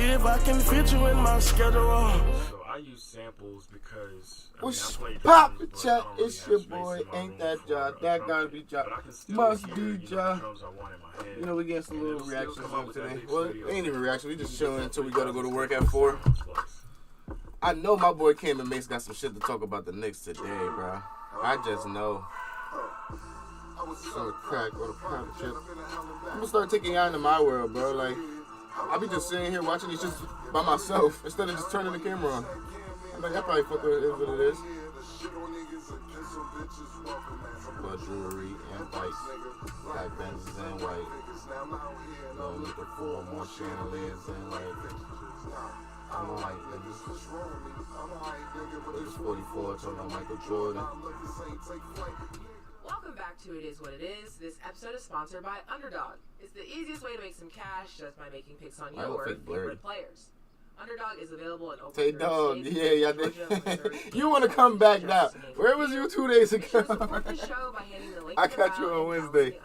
if I can fit you in my schedule. So I use samples because What's pop chat? It's your boy. Ain't that Ja? That gotta be Ja. Must be Ja. You know, we getting some little reactions on today. Well, it ain't even reaction. We just chilling until we gotta go to work at 4. I know my boy Cam and Mace got some shit to talk about the Knicks today, bro. I just know. Some crack or the pop chip. I'm gonna start taking y'all into my world, bro. Like, I be just sitting here watching these shit by myself instead of just turning the camera on. I'm like, that probably fuck with it is what it is. But jewelry and bikes, black Benzes and white. No looking for more chandeliers and like. I'm like, niggas. 44 talking about Michael Jordan. Welcome back to It Is What It Is. This episode is sponsored by Underdog. It's the easiest way to make some cash just by making picks on your favorite players. Underdog is available in over 30 dog, states. yeah, y'all did. You want to come back now? Where was you 2 days ago? I got you on Wednesday.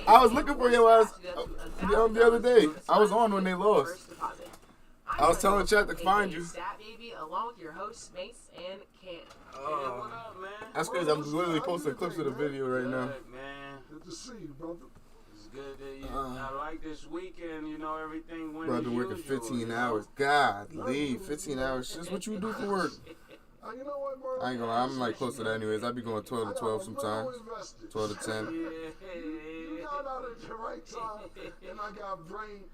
I was looking for your ass the other day. I was on when they lost. I was telling chat to find you. Along with your hosts, Mace and Cam. What up, man? That's crazy. I'm literally posting clips of the video right now. Man. Good to see you, brother. It's good that you. I like this weekend. You know, everything went. Bro, I've been working 15 hours. God, leave 15 hours. Just what you do for work. You know what, bro? I ain't gonna lie. I'm like close to that anyways. I be going 12 to 12 sometimes. 12 to 10. You got out at the right time, and I got brain.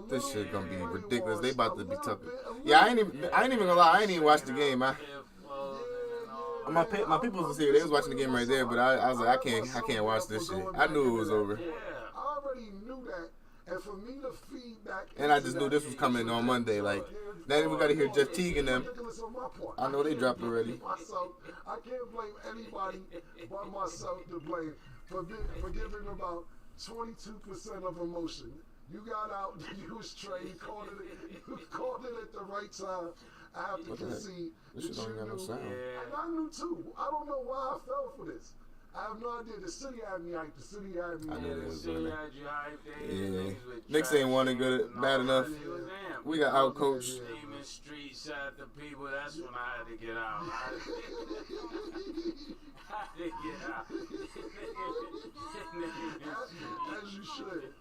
This shit gonna be ridiculous. They about to be talking. Yeah, I ain't even gonna lie. I ain't even watched the game. My people was here. They was watching the game right there, but I was like, I can't watch this shit. I knew it was over. I already knew that, and for me to feed back. And I just knew this was coming on Monday. Like, then we gotta hear Jeff Teague and them. I know they dropped already. I can't blame anybody but myself to blame for giving about 22% of emotion. You got out, you was trained, you called it at the right time. I have to concede. This shit don't got no sound. And I knew too. I don't know why I fell for this. I have no idea. The city had me hyped. The city had me. I knew The city had you hyped. Yeah. Knicks ain't wanting good, bad enough. We got out coached. Demon Street shot the people. That's when I had to get out. I had to get out. As you should.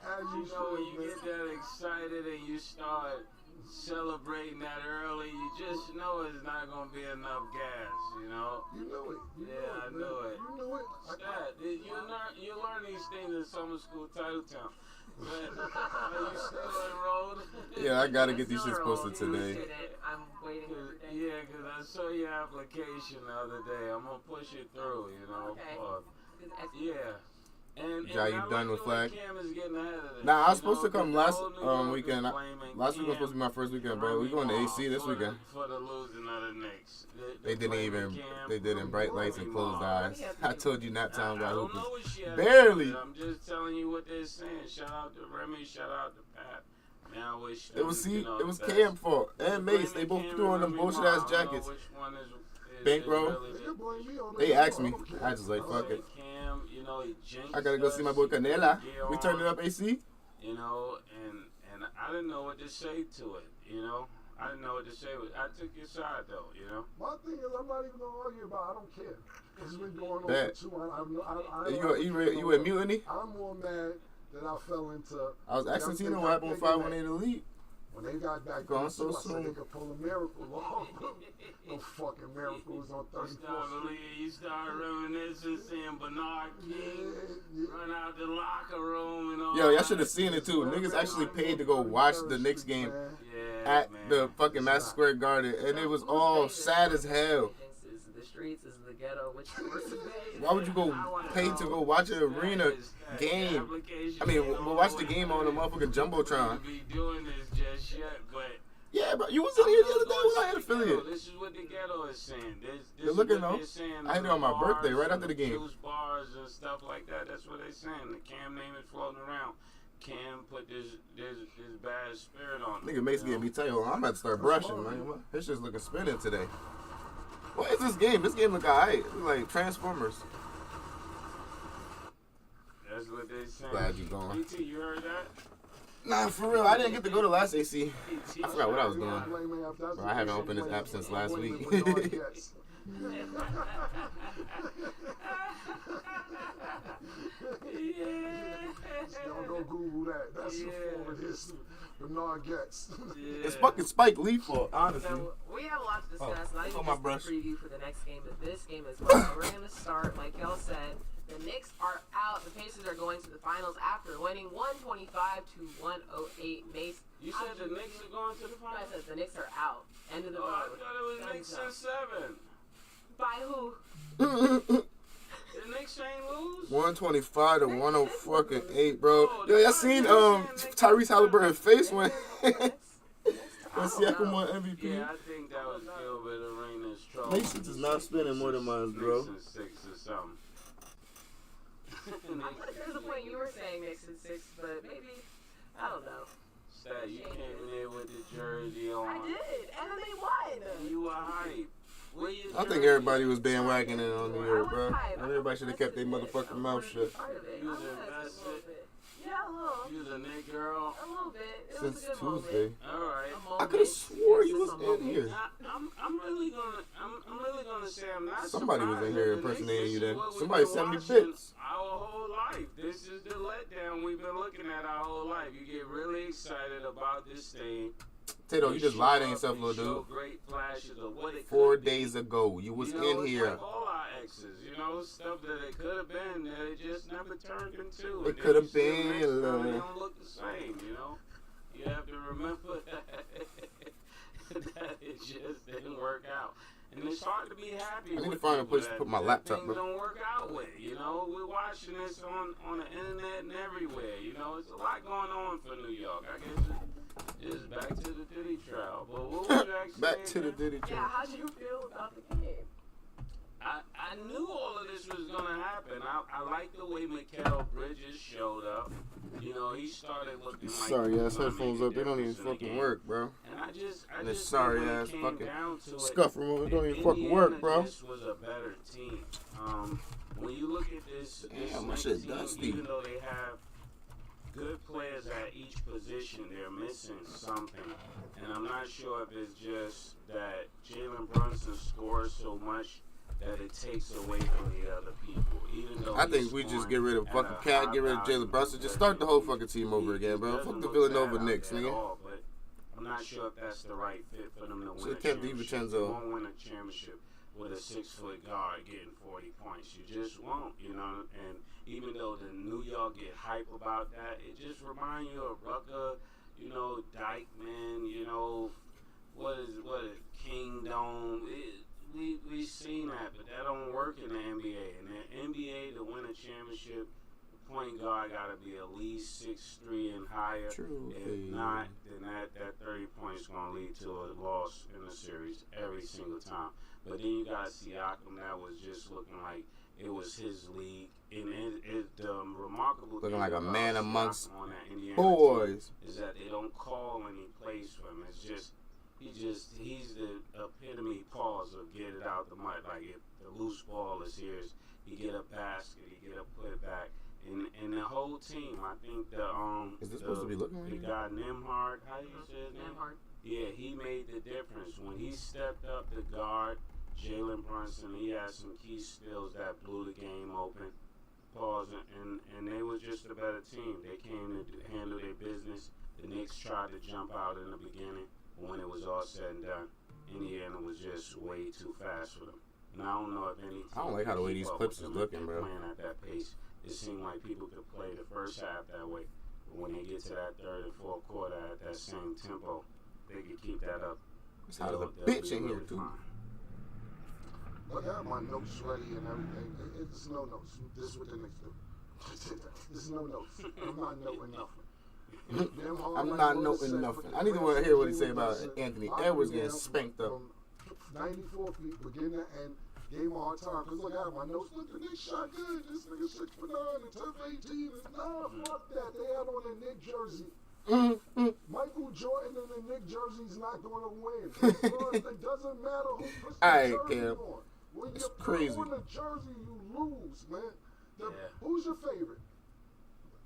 You know, when you get that excited and you start celebrating that early, you just know it's not going to be enough gas, you know? You know it. I know it. You know it. You learn these things in summer school, Titletown. But are you still enrolled? Yeah, I got to get these shits posted today. I'm waiting. Yeah, because I saw your application the other day. I'm going to push it through, you know? Okay. Yeah. And Ja, you done with flag? Nah, Nah, I was supposed to come last weekend. Last week was supposed to be my first weekend, bro. We going to AC this weekend. For the losing of the Knicks. They did in bright lights and closed eyes. I told you not time got hoopers. Barely. I'm just telling you what they're saying. Shout out to Remy, shout out to Pat. Man, I wish it was Cam's fault and Mace. They both threw on them bullshit ass jackets. Bankroll. They asked me. I just like fuck it. I gotta go see my boy Canela. We turned it up AC. You know, and I didn't know what to say to it. You know, I didn't know what to say. I took your side though. You know. My thing is, I'm not even gonna argue about it. I don't care. It's been going on for 2 months. You in mutiny? I'm more mad that I fell into. I was asking Tina what happened with 518 Elite. When they got back gone so soon. I said they could pull a miracle off. No fucking miracles on 34th. You start reminiscing, seeing Bernard King run out the locker room and all. Yo, y'all should have seen it too. Niggas actually paid to go watch the Knicks game at the fucking Madison Square Garden, and it was all sad as hell. The streets is the ghetto. Why would you go pay to go watch an arena game? I mean, we'll watch the game on the motherfucking Jumbotron. Yeah, bro, you was in here the other day when I had affiliate. This is what the ghetto is saying. You're looking though. I had it on my birthday, right after the game. Bars and stuff like that. That's what they saying. The Cam name is floating around. Cam put this bad spirit on it. Nigga Mace getting me tight. I'm about to start brushing, man. This shit's looking spinning today. What is this game? This game look alright. It look like Transformers. That's what they saying. Glad you gone. BT, you heard that? Nah, for real. I didn't get to go to last AC. I forgot what I was doing. Bro, I haven't opened this app since last week. Y'all go Google that. That's the forward history. Bernard Getz. It's fucking Spike Lee fault, honestly. So we have a lot to discuss. Not even my just brush. the preview for the next game, but this game as well. We're going to start, like y'all said. The Knicks are out. The Pacers are going to the finals after winning 125 to 108. Mace. You said the Knicks are going to the No, I finals? said the Knicks are out. End of the Oh, I road. thought it was Knicks in 7. By who? The Knicks ain't lose? 125 to 108, bro. Yo, y'all seen Tyrese Halliburton's face when Siakam won MVP? Yeah, I think that was Gilbert Arenas' trouble. Masons is not spending more than mine, bro. Knicks in 6 or something. I thought there was a point you were saying Knicks in 6, but maybe, I don't know. Stat, you came in there with the jersey on. I did, and then they won. You were hype. I think everybody was bandwagoning it on New York, bro. And everybody should have kept their motherfucking mouth shut. You was invested. Yeah, a little. You was a Nick girl. A little bit. It Since was a good Tuesday. moment. All right. I could have swore you was in here. I'm really gonna say I'm not. Somebody was in surprised here that the impersonating Knicks you is then. what we've Somebody been sent me watching bits. Our whole life. This is the letdown we've been looking at our whole life. You get really excited about this thing. Tato, you just lied to yourself, little dude. Great flashes of what it 4 could be. days ago, you was You know, in it's here. like all our exes, you know, stuff that it could have been that it just never turned into. It could have been, They don't look the same, you know. You have to remember that it just didn't work out. And it's hard to be happy. I need to with find a people place to that- put my that laptop, things bro. don't work out with, you know. We're watching this on the internet and everywhere, you know. It's a lot going on for New York. I guess it's back to the Diddy trial. But what was you actually Back to the saying? Diddy Yeah, trial. how'd you feel about the game? I knew all of this was gonna happen. I like the way Mikal Bridges showed up. You know, he started looking like. Sorry ass he was gonna headphones make a up. They don't even difference in the fucking game. work, bro. And I just And this think sorry when it ass came fucking down to it, scuff remover don't even fucking work, bro. Indiana just was a better team. When you look at this Damn, my Knicks shit team, dusty. even though they have good players at each position, they're missing something. And I'm not sure if it's just that Jalen Brunson scores so much that it takes away from the other people. Even though I think we just get rid of fucking Cat, get rid of Jalen Brunson, just start the whole fucking team over again, bro. Fuck the Villanova Knicks, nigga. But I'm not sure if that's the right fit for them to win a Should've kept championship. DiVincenzo. You won't win a championship with a 6-foot guard getting 40 points. You just won't, you know. And even though the New York get hype about that, it just reminds you of Rucker, you know, Dykeman, you know, what is Kingdom. We've seen that, but that don't work in the NBA. In the NBA, to win a championship, the point guard got to be at least 6'3" and higher. True. If not, then that 30 points going to lead to a loss in the series every single time. But then you got Siakam that was just looking like it was his league. And the remarkable Looking thing like a about man Siakam amongst on that Indiana boys. team is that they don't call any plays for him. It's just he's the epitome pause of get it out the mud. Like if the loose ball is here, he get a basket, he get a putback. And the whole team, I think Is this supposed to be looking the right guy Nimhard, how do you say his name? Nemhard. Yeah, he made the difference. When he stepped up to guard Jalen Brunson, he had some key skills that blew the game open. Pause, and they was just a better team. They came to handle their business. The Knicks tried to jump out in the beginning. When it was all said and done, Indiana was just way too fast for them. And I don't know if any team I don't like how the way these keep up clips with is them if looking, they're bro. Playing at that pace, it seemed like people could play the first half that way. But when they get to that third and fourth quarter at that same tempo, they could keep that up. It's hot as a They'll bitch be in here, really too. fine. I got my notes ready and everything. It's no notes. This is what the Knicks do. This is no notes. I'm not noting nothing. I'm not noting nothing. I need to hear what he say about Anthony Edwards getting spanked up. From 94 feet, beginning to end, gave him a hard time. Because look, I have my notes. Look, the Knicks shot good. This nigga 6'9" and tough 18. Nah, fuck that. They had on a Knick jersey. Michael Jordan in the Knick jersey's not going to win. It doesn't matter who puts the Alright, jersey Cam. on. When It's you put crazy. on the jersey, you lose, man. Yeah. Who's your favorite?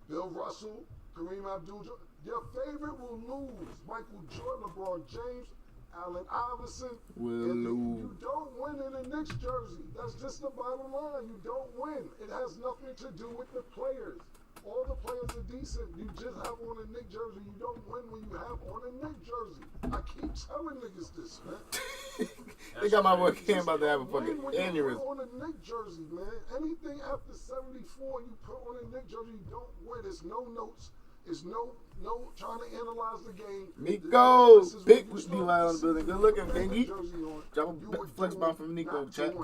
Bill Russell, Kareem Abdul-Jabbar. Your favorite will lose. Michael Jordan, LeBron James, Allen Iverson will lose. You don't win in a Knicks jersey. That's just the bottom line. You don't win. It has nothing to do with the players. All the players are decent. You just have on a Knicks jersey. You don't win when you have on a Knicks jersey. I keep telling niggas this, man. They got my boy Cam about to have a fucking aneurysm. On a Knicks jersey, man. Anything after 74 you put on a Knicks jersey, you don't win. There's no notes. It's no trying to analyze the game. Nico, big D-line on the building. Good looking, Bingy. Drop a flex bomb from Nico, chat.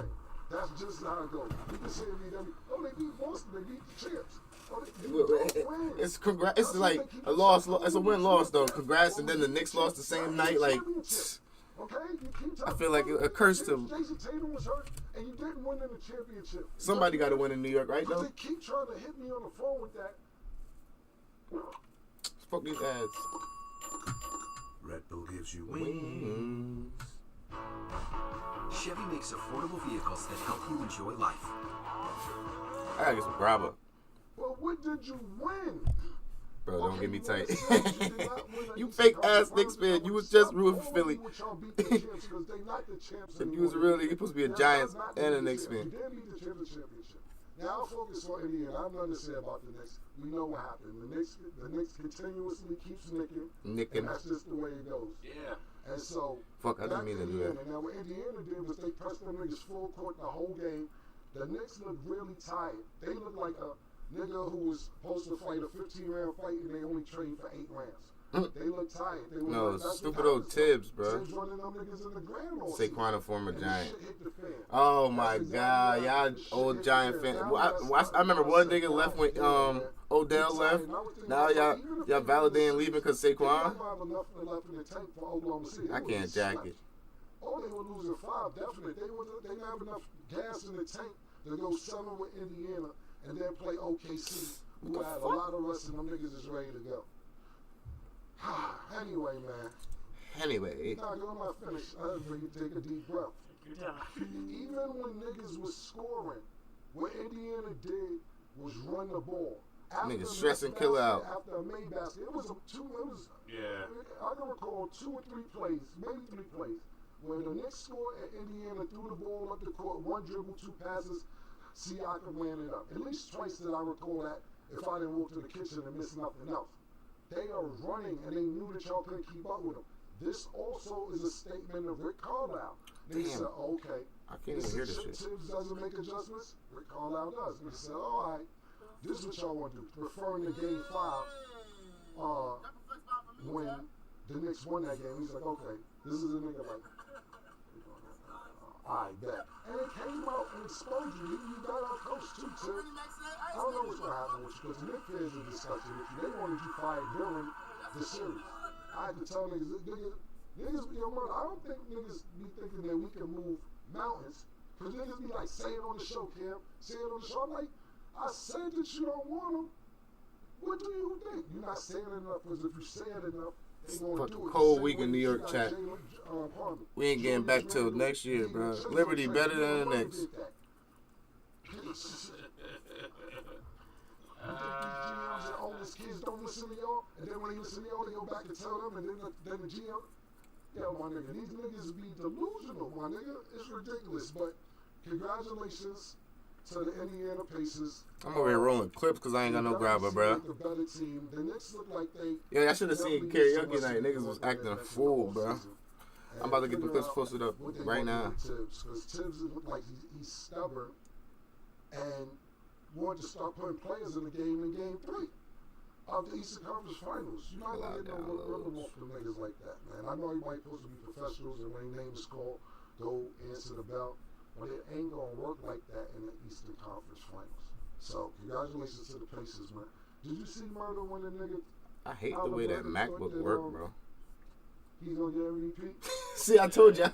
That's just how it goes. You can say it every. Oh, they beat Boston. They beat the champs. It's congrats. It's like a loss. It's a win-loss though. Congrats, and then the Knicks lost the same night. Like, I feel like a curse to. Jason Tatum was hurt, and you didn't win in the championship. Somebody got to win in New York, right? Though. They keep trying to hit me on the phone with that. Fuck these ads. Red Bull gives you wings. Chevy makes affordable vehicles that help you enjoy life. I gotta get some grabber. Well, what did you win? Bro, don't get me tight. You fake ass Knicks fan. You was just rooting for Philly. If you was really, you supposed to be a Giants and a Knicks fan. You didn't beat the championship. Now I'll focus on Indiana. I have nothing to say about the Knicks. We know what happened. The Knicks continuously keeps nicking. And that's just the way it goes. Yeah. And so, fuck, I didn't mean to do that. Now what Indiana did was they pressed them niggas full court the whole game. The Knicks looked really tired. They looked like a nigga who was supposed to fight a 15-round fight and they only trained for 8 rounds. They look tired. They no, stupid old Tibbs, bro. Tibbs running them niggas in the ground all Saquon, a former and Giant. Oh my God, y'all old Giant fan. I remember one nigga left when Odell left. Now y'all validating leaving because Saquon. I can't jack it. Oh, they were losing 5, definitely. They didn't have enough gas in the tank to go 7 with Indiana and then play OKC, who had a lot of rust and them niggas is ready to go. Anyway, man. Anyway. Nah, I'm not finished. I just really take a deep breath. Even when niggas was scoring, what Indiana did was run the ball. Niggas stress and kill out. After a made basket, it was yeah. I can recall 2 or 3 plays, maybe 3 plays, where the Knicks scored at Indiana, threw the ball up the court, 1 dribble, 2 passes, Siakam ran it up. At least twice did I recall that if I didn't walk to the kitchen and miss nothing else. They are running, and they knew that y'all couldn't keep up with them. This also is a statement of Rick Carlisle. They said, okay, I can't even hear this shit. Tibbs doesn't make adjustments, Rick Carlisle does. And they said, all right, this is what y'all want to do. Referring to Game 5, when the Knicks won that game, he's like, okay, this is a nigga like, I bet. And it came out and exposed you. You got our coach too, Tim. I don't know what's going to happen with you because the Knicks fans are discussing with you. They wanted you fired during the series. I had to tell niggas, I don't think niggas be thinking that we can move mountains. Because niggas be like, say it on the show, Cam. Say it on the show. I'm like, I said that you don't want them. What do you think? You're not saying it enough because if you say it enough, it's a fucking cold week in New York, chat. We ain't getting back till next year, bro. Liberty better than the Knicks. All these kids don't listen to y'all, and then when they listen to y'all, they go back and tell them, and then the GM, yo, my nigga, these niggas be delusional, my nigga. It's ridiculous, but congratulations to the Indiana Pacers. I'm over here rolling clips because I ain't got no grabber, bro. The better team. The Knicks look like they. Yeah, I should have seen karaoke night. Niggas was acting a fool, bro. I'm about to get the clips posted up right now. Because Tibbs looked like he's stubborn and wanted to start putting players in the game in Game 3 of the Eastern Conference Finals. You're not going to get no rhythm off the niggas like that, man. I know everybody's supposed to be professionals and when their name is called, go answer the bell. But it ain't going to work like that in the Eastern Conference Finals. So, congratulations to the Pacers, man. Did you see Murder when the nigga... I hate the way that MacBook work, bro. He's going to get MVP? See, I told ya.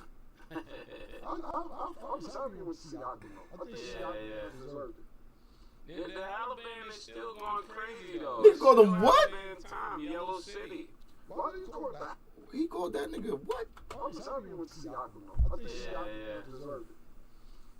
I'm telling you what Siakam. I think Siakam deserved it. Yeah, the Alabama is still going crazy, though. He called him what? Time, Yellow City. Why did you call that? He called that nigga what? I'm telling you what Siakam. I think Siakam deserved it.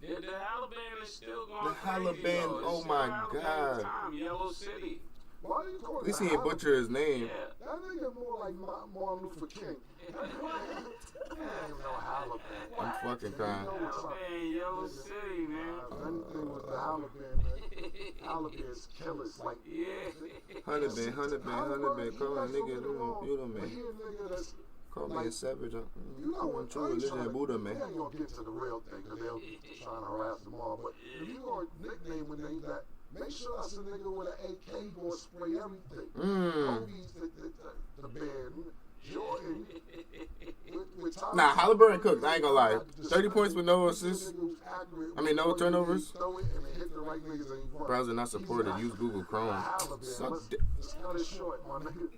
Yeah, the Alabama is still going the crazy, Alabama, though. oh my God. Time, Yellow City. Why do you call At it least a he ain't butcher his name. Yeah. That nigga more like Martin Luther King. That ain't no Halliburton. I'm fucking crying. Man, Yellow City, man. Anything with the Halliburton, man. Halliburton's killers. Like, Yeah. 100 been. Call a nigga, you know, But man. he a nigga that's Call me a savage. you know what? True religion and Buddha, man. They ain't gonna get to the real thing because they'll trying to harass them all. But if you gonna nickname a nigga that, make sure that's a nigga with an AK gonna spray everything. Kobe's the band. Jordan. With Tom Nah, Halliburton cooked. I ain't gonna lie. 30 points with no assists. I mean, no turnovers. Throw it and hit the right niggas and he won. Browser not supported. Use Google Chrome. Suck dick. Let's cut it short, my nigga.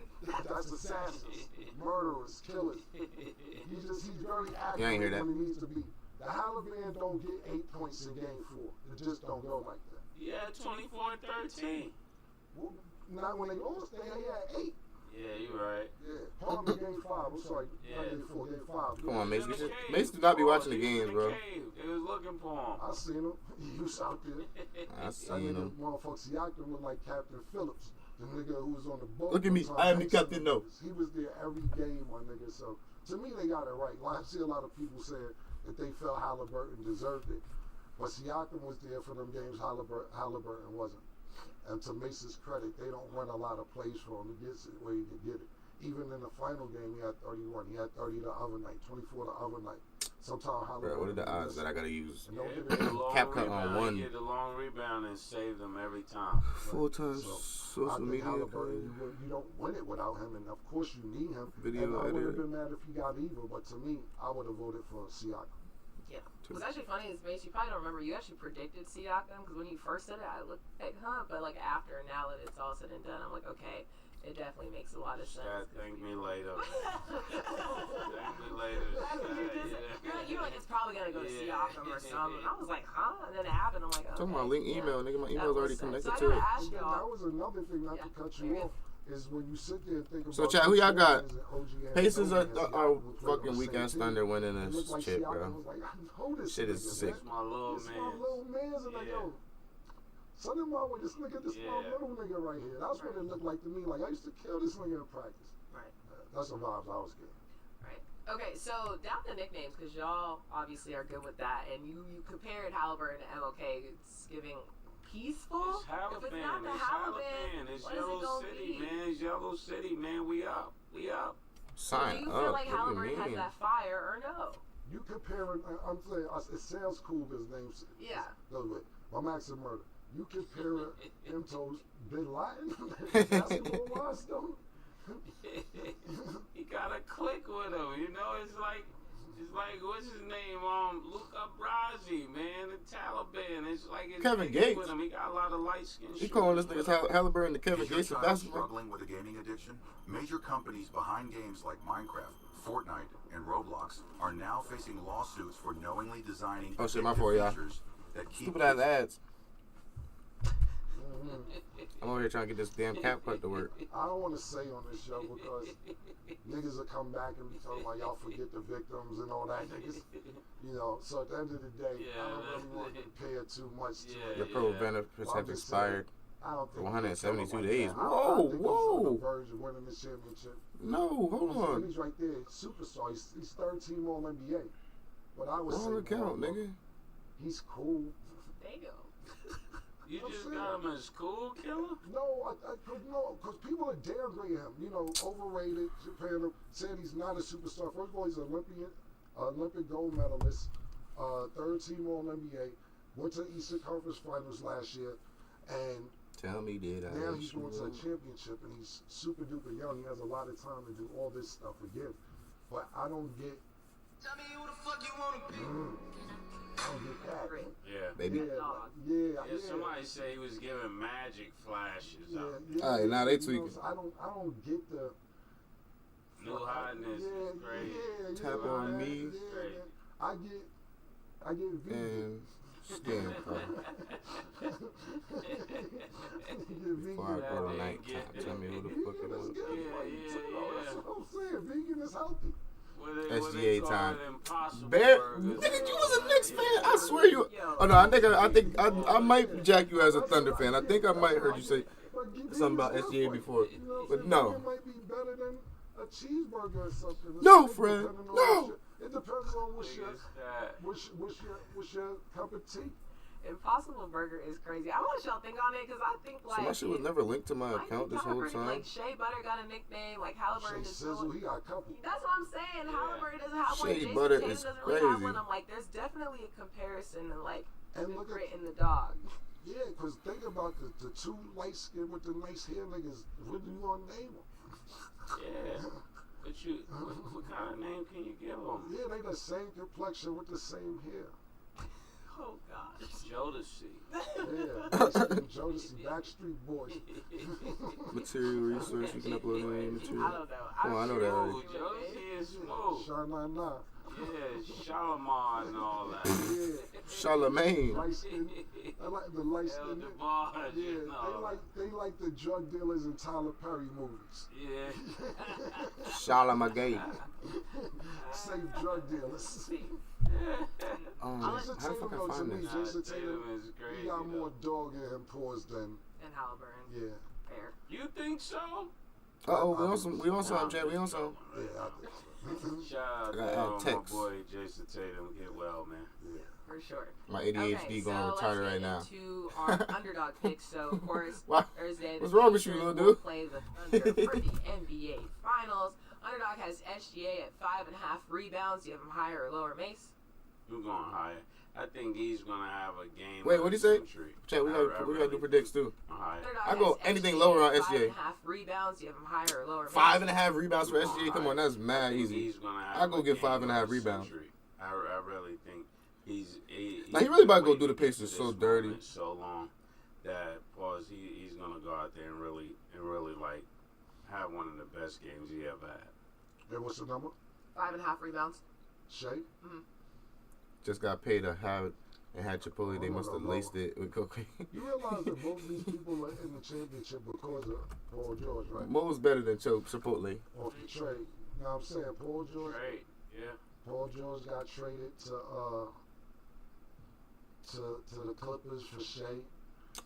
That's assassins, murderers, killers. He's very accurate Yeah, I ain't hear that. when he needs to be. The Halliburton don't get 8 points in game 4. It just don't go like that. Yeah, 24 and 13. Well, not when they lost, they had 8. Yeah, you right. Yeah, Harlem game 5. I'm sorry, not game 4, game 5. Come on, Mace. He was in the cave. Mace do not be watching the He was games, in bro. cave. They was looking for him. I seen him. He was out there. I That seen nigga, him. motherfucker, Siakam looked like Captain Phillips. The nigga who was on the boat. Look at me. I am the captain, though. He was there every game, my nigga. So, to me, they got it right. I see a lot of people saying that they felt Halliburton deserved it. But Siakam was there for them games. Halliburton wasn't. And to Mace's credit, they don't run a lot of plays for him to get it where he could get it. Even in the final game, he had 31. He had 30 the other night, 24 the other night. Sometimes Halliburton. Bro, what are the odds that I gotta use? And don't Yeah, get it the long Cap cut on rebound, one. he get the long rebound and save them every time. Full-time So, I social think media. Halliburton, you don't win it without him, and of course you need him. Video and I would have editor. been mad if he got evil, but to me, I would have voted for Siakam. Yeah. What's actually funny is, Mace, you probably don't remember, you actually predicted Siakam, because when you first said it, I looked like, but like after, now that it's all said and done, I'm like, okay, it definitely makes a lot of sense. Chad, thank me later. Thank me later. Chad, You're like, it's probably going to go to Yeah. Siakam or something. I was like, huh? And then it happened. I'm like, okay. Talking about link email, nigga. My That email's was already sense. connected So I to gotta it. ask And then y'all. that was another thing, not Yeah. to cut you You're off, is when you sit there and think about So, Chad, who y'all got? the OG Pacers are and Siakam our who played on fucking the weak same ass team. Thunder winning It this looked like shit, Siakam bro. was like, I know this Shit is nigga, sick. It's my little It's my man. little man's and like, Yeah. yo, son of mine with this nigga, this my Yeah. little nigga right here. That's what it looked like to me. Like, I used to kill this nigga in practice. Right. That's the vibes I was getting. Right. Okay, so down to nicknames, because y'all obviously are good with that, and you compared Halliburton to MLK. It's giving peaceful. It's Halliburton. If it's not the It's Halliburton, Halliburton. It's what is it Yellow gonna City, be? man. It's Yellow City, man. We up. We up. Do Sign you feel up. like What Halliburton do you has mean? that fire or no? You comparing, I'm saying, it sounds cool because his name's Yeah. goes with Max and murder. You comparing him to Bin Laden? Basketball wise, though? He got a click with him, you know. It's like what's his name? Luca Brasi, man, the Taliban. It's like it's Kevin click Gates. with him. He got a lot of light skin. He calling this nigga Halliburton the Kevin Is your Gates of child basketball. struggling with a gaming addiction? Major companies behind games like Minecraft, Fortnite, and Roblox are now facing lawsuits for knowingly designing Oh, shit, my addictive fault, y'all. features that keep Stupid ass kids ads. I'm over here trying to get this damn cap cut to work. I don't want to say on this show because niggas will come back and be talking about y'all forget the victims and all that. Niggas, you know, so at the end of the day, I don't really want to compare too much to it. Your pro benefits have expired. I don't think 172 like days. that. Whoa, I think he's whoa. on the verge of winning this championship. No, hold on. He's right there, superstar. He's third team All NBA. But I was Wrong account, nigga. He's cool. There you go. You just got him as school killer? No, because people are downgrading him. You know, overrated, comparing him, saying he's not a superstar. First of all, he's an Olympic gold medalist, third team All NBA, went to the Eastern Conference Finals last year, and Tell me, did I? now he's going to a championship, and he's super duper young. He has a lot of time to do all this stuff again. But I don't get. Tell me who the fuck you wanna be. I don't get that. Agree. Yeah. Baby. Yeah. Somebody say he was giving magic flashes out. All right, now they You know, tweaking. so I don't get the. New hotness is crazy. Tap on me. I get vegan. And scam, bro. Before I go to nighttime, tell me who the fuck it was. That's what I'm saying. Vegan is healthy. SGA time. Impossible Bear, burgers. nigga, you was a Knicks fan. I swear you. Oh no, I think I might jack you as a Thunder fan. I think I might heard you say. something about SGA before. But no. It might be better than a cheeseburger or something. No, Fred. No. It depends on what's your cup of tea. Impossible Burger is crazy. I want y'all think on it because I think like So my shit was never linked to my account this whole time. Like Shea Butter got a nickname. Like Halliburton is Sizzle, he got a couple. That's what I'm saying. Halliburton doesn't have one. Shea Jason Butter Tatum is doesn't really have crazy. one. I'm like, there's definitely a comparison to like And the look grit at in the dog. yeah, because think about the two light skin with the nice hair niggas. What do you want to name them? Yeah. But what kind of name can you give them? Yeah, they the same complexion with the same hair. Oh God. Jodeci. Yeah, Jodeci, Backstreet Boys. Material resource, you can upload any material. I don't know. Oh, I know that already. Jodeci is smooth. Sha-na-na. Yeah, Shalimar and all that. Yeah. Charlemagne. Light skin. I like the light El skin. DeBarge Yeah, and all that. they like the drug dealers in Tyler Perry movies. Yeah. Charlemagne. Safe drug dealers. How Jason the fuck Tatum, I though, to find me, this? Jason Tatum Tatum, is crazy. he got more though. dog in him pause than, And Halliburton. yeah. Fair. You think so? We on some, Jay. We on some. Yeah, I think so. Shout I gotta out add to my text. boy Jason Tatum. Get well, man. For sure. My ADHD going retarded right now. Let's get into our underdog picks. So, of course, Why? Thursday, What's the wrong with you, Pacers little will dude? play the Thunder for the NBA Finals. Underdog has SGA at 5.5 rebounds. Do you have him higher or lower, Mace? We're going higher. I think he's gonna have a game. Wait, of what'd he the say? century. Chat, we gotta do predicts too. Higher. Underdog I go has anything SGA lower on at SGA. 5.5 rebounds. Do you have him higher or lower, Mace? 5.5 rebounds for SGA. Come on, that's I mad think easy. He's gonna have I go a get game 5.5 of the rebounds. century. I really think he's Now, he really about to go waiting do the to get Pacers to so this dirty. moment so long that he's gonna go out there and really like have one of the best games he ever had. And what's the number? 5.5 rebounds. Shay? Just got paid to have it and had Chipotle. They must have laced it with cocaine. You realize that both these people are in the championship because of Paul George, right? Mo's better than Chipotle. Off the trade. You know what I'm saying? Paul George. Right? Yeah. Paul George got traded to the Clippers for Shea.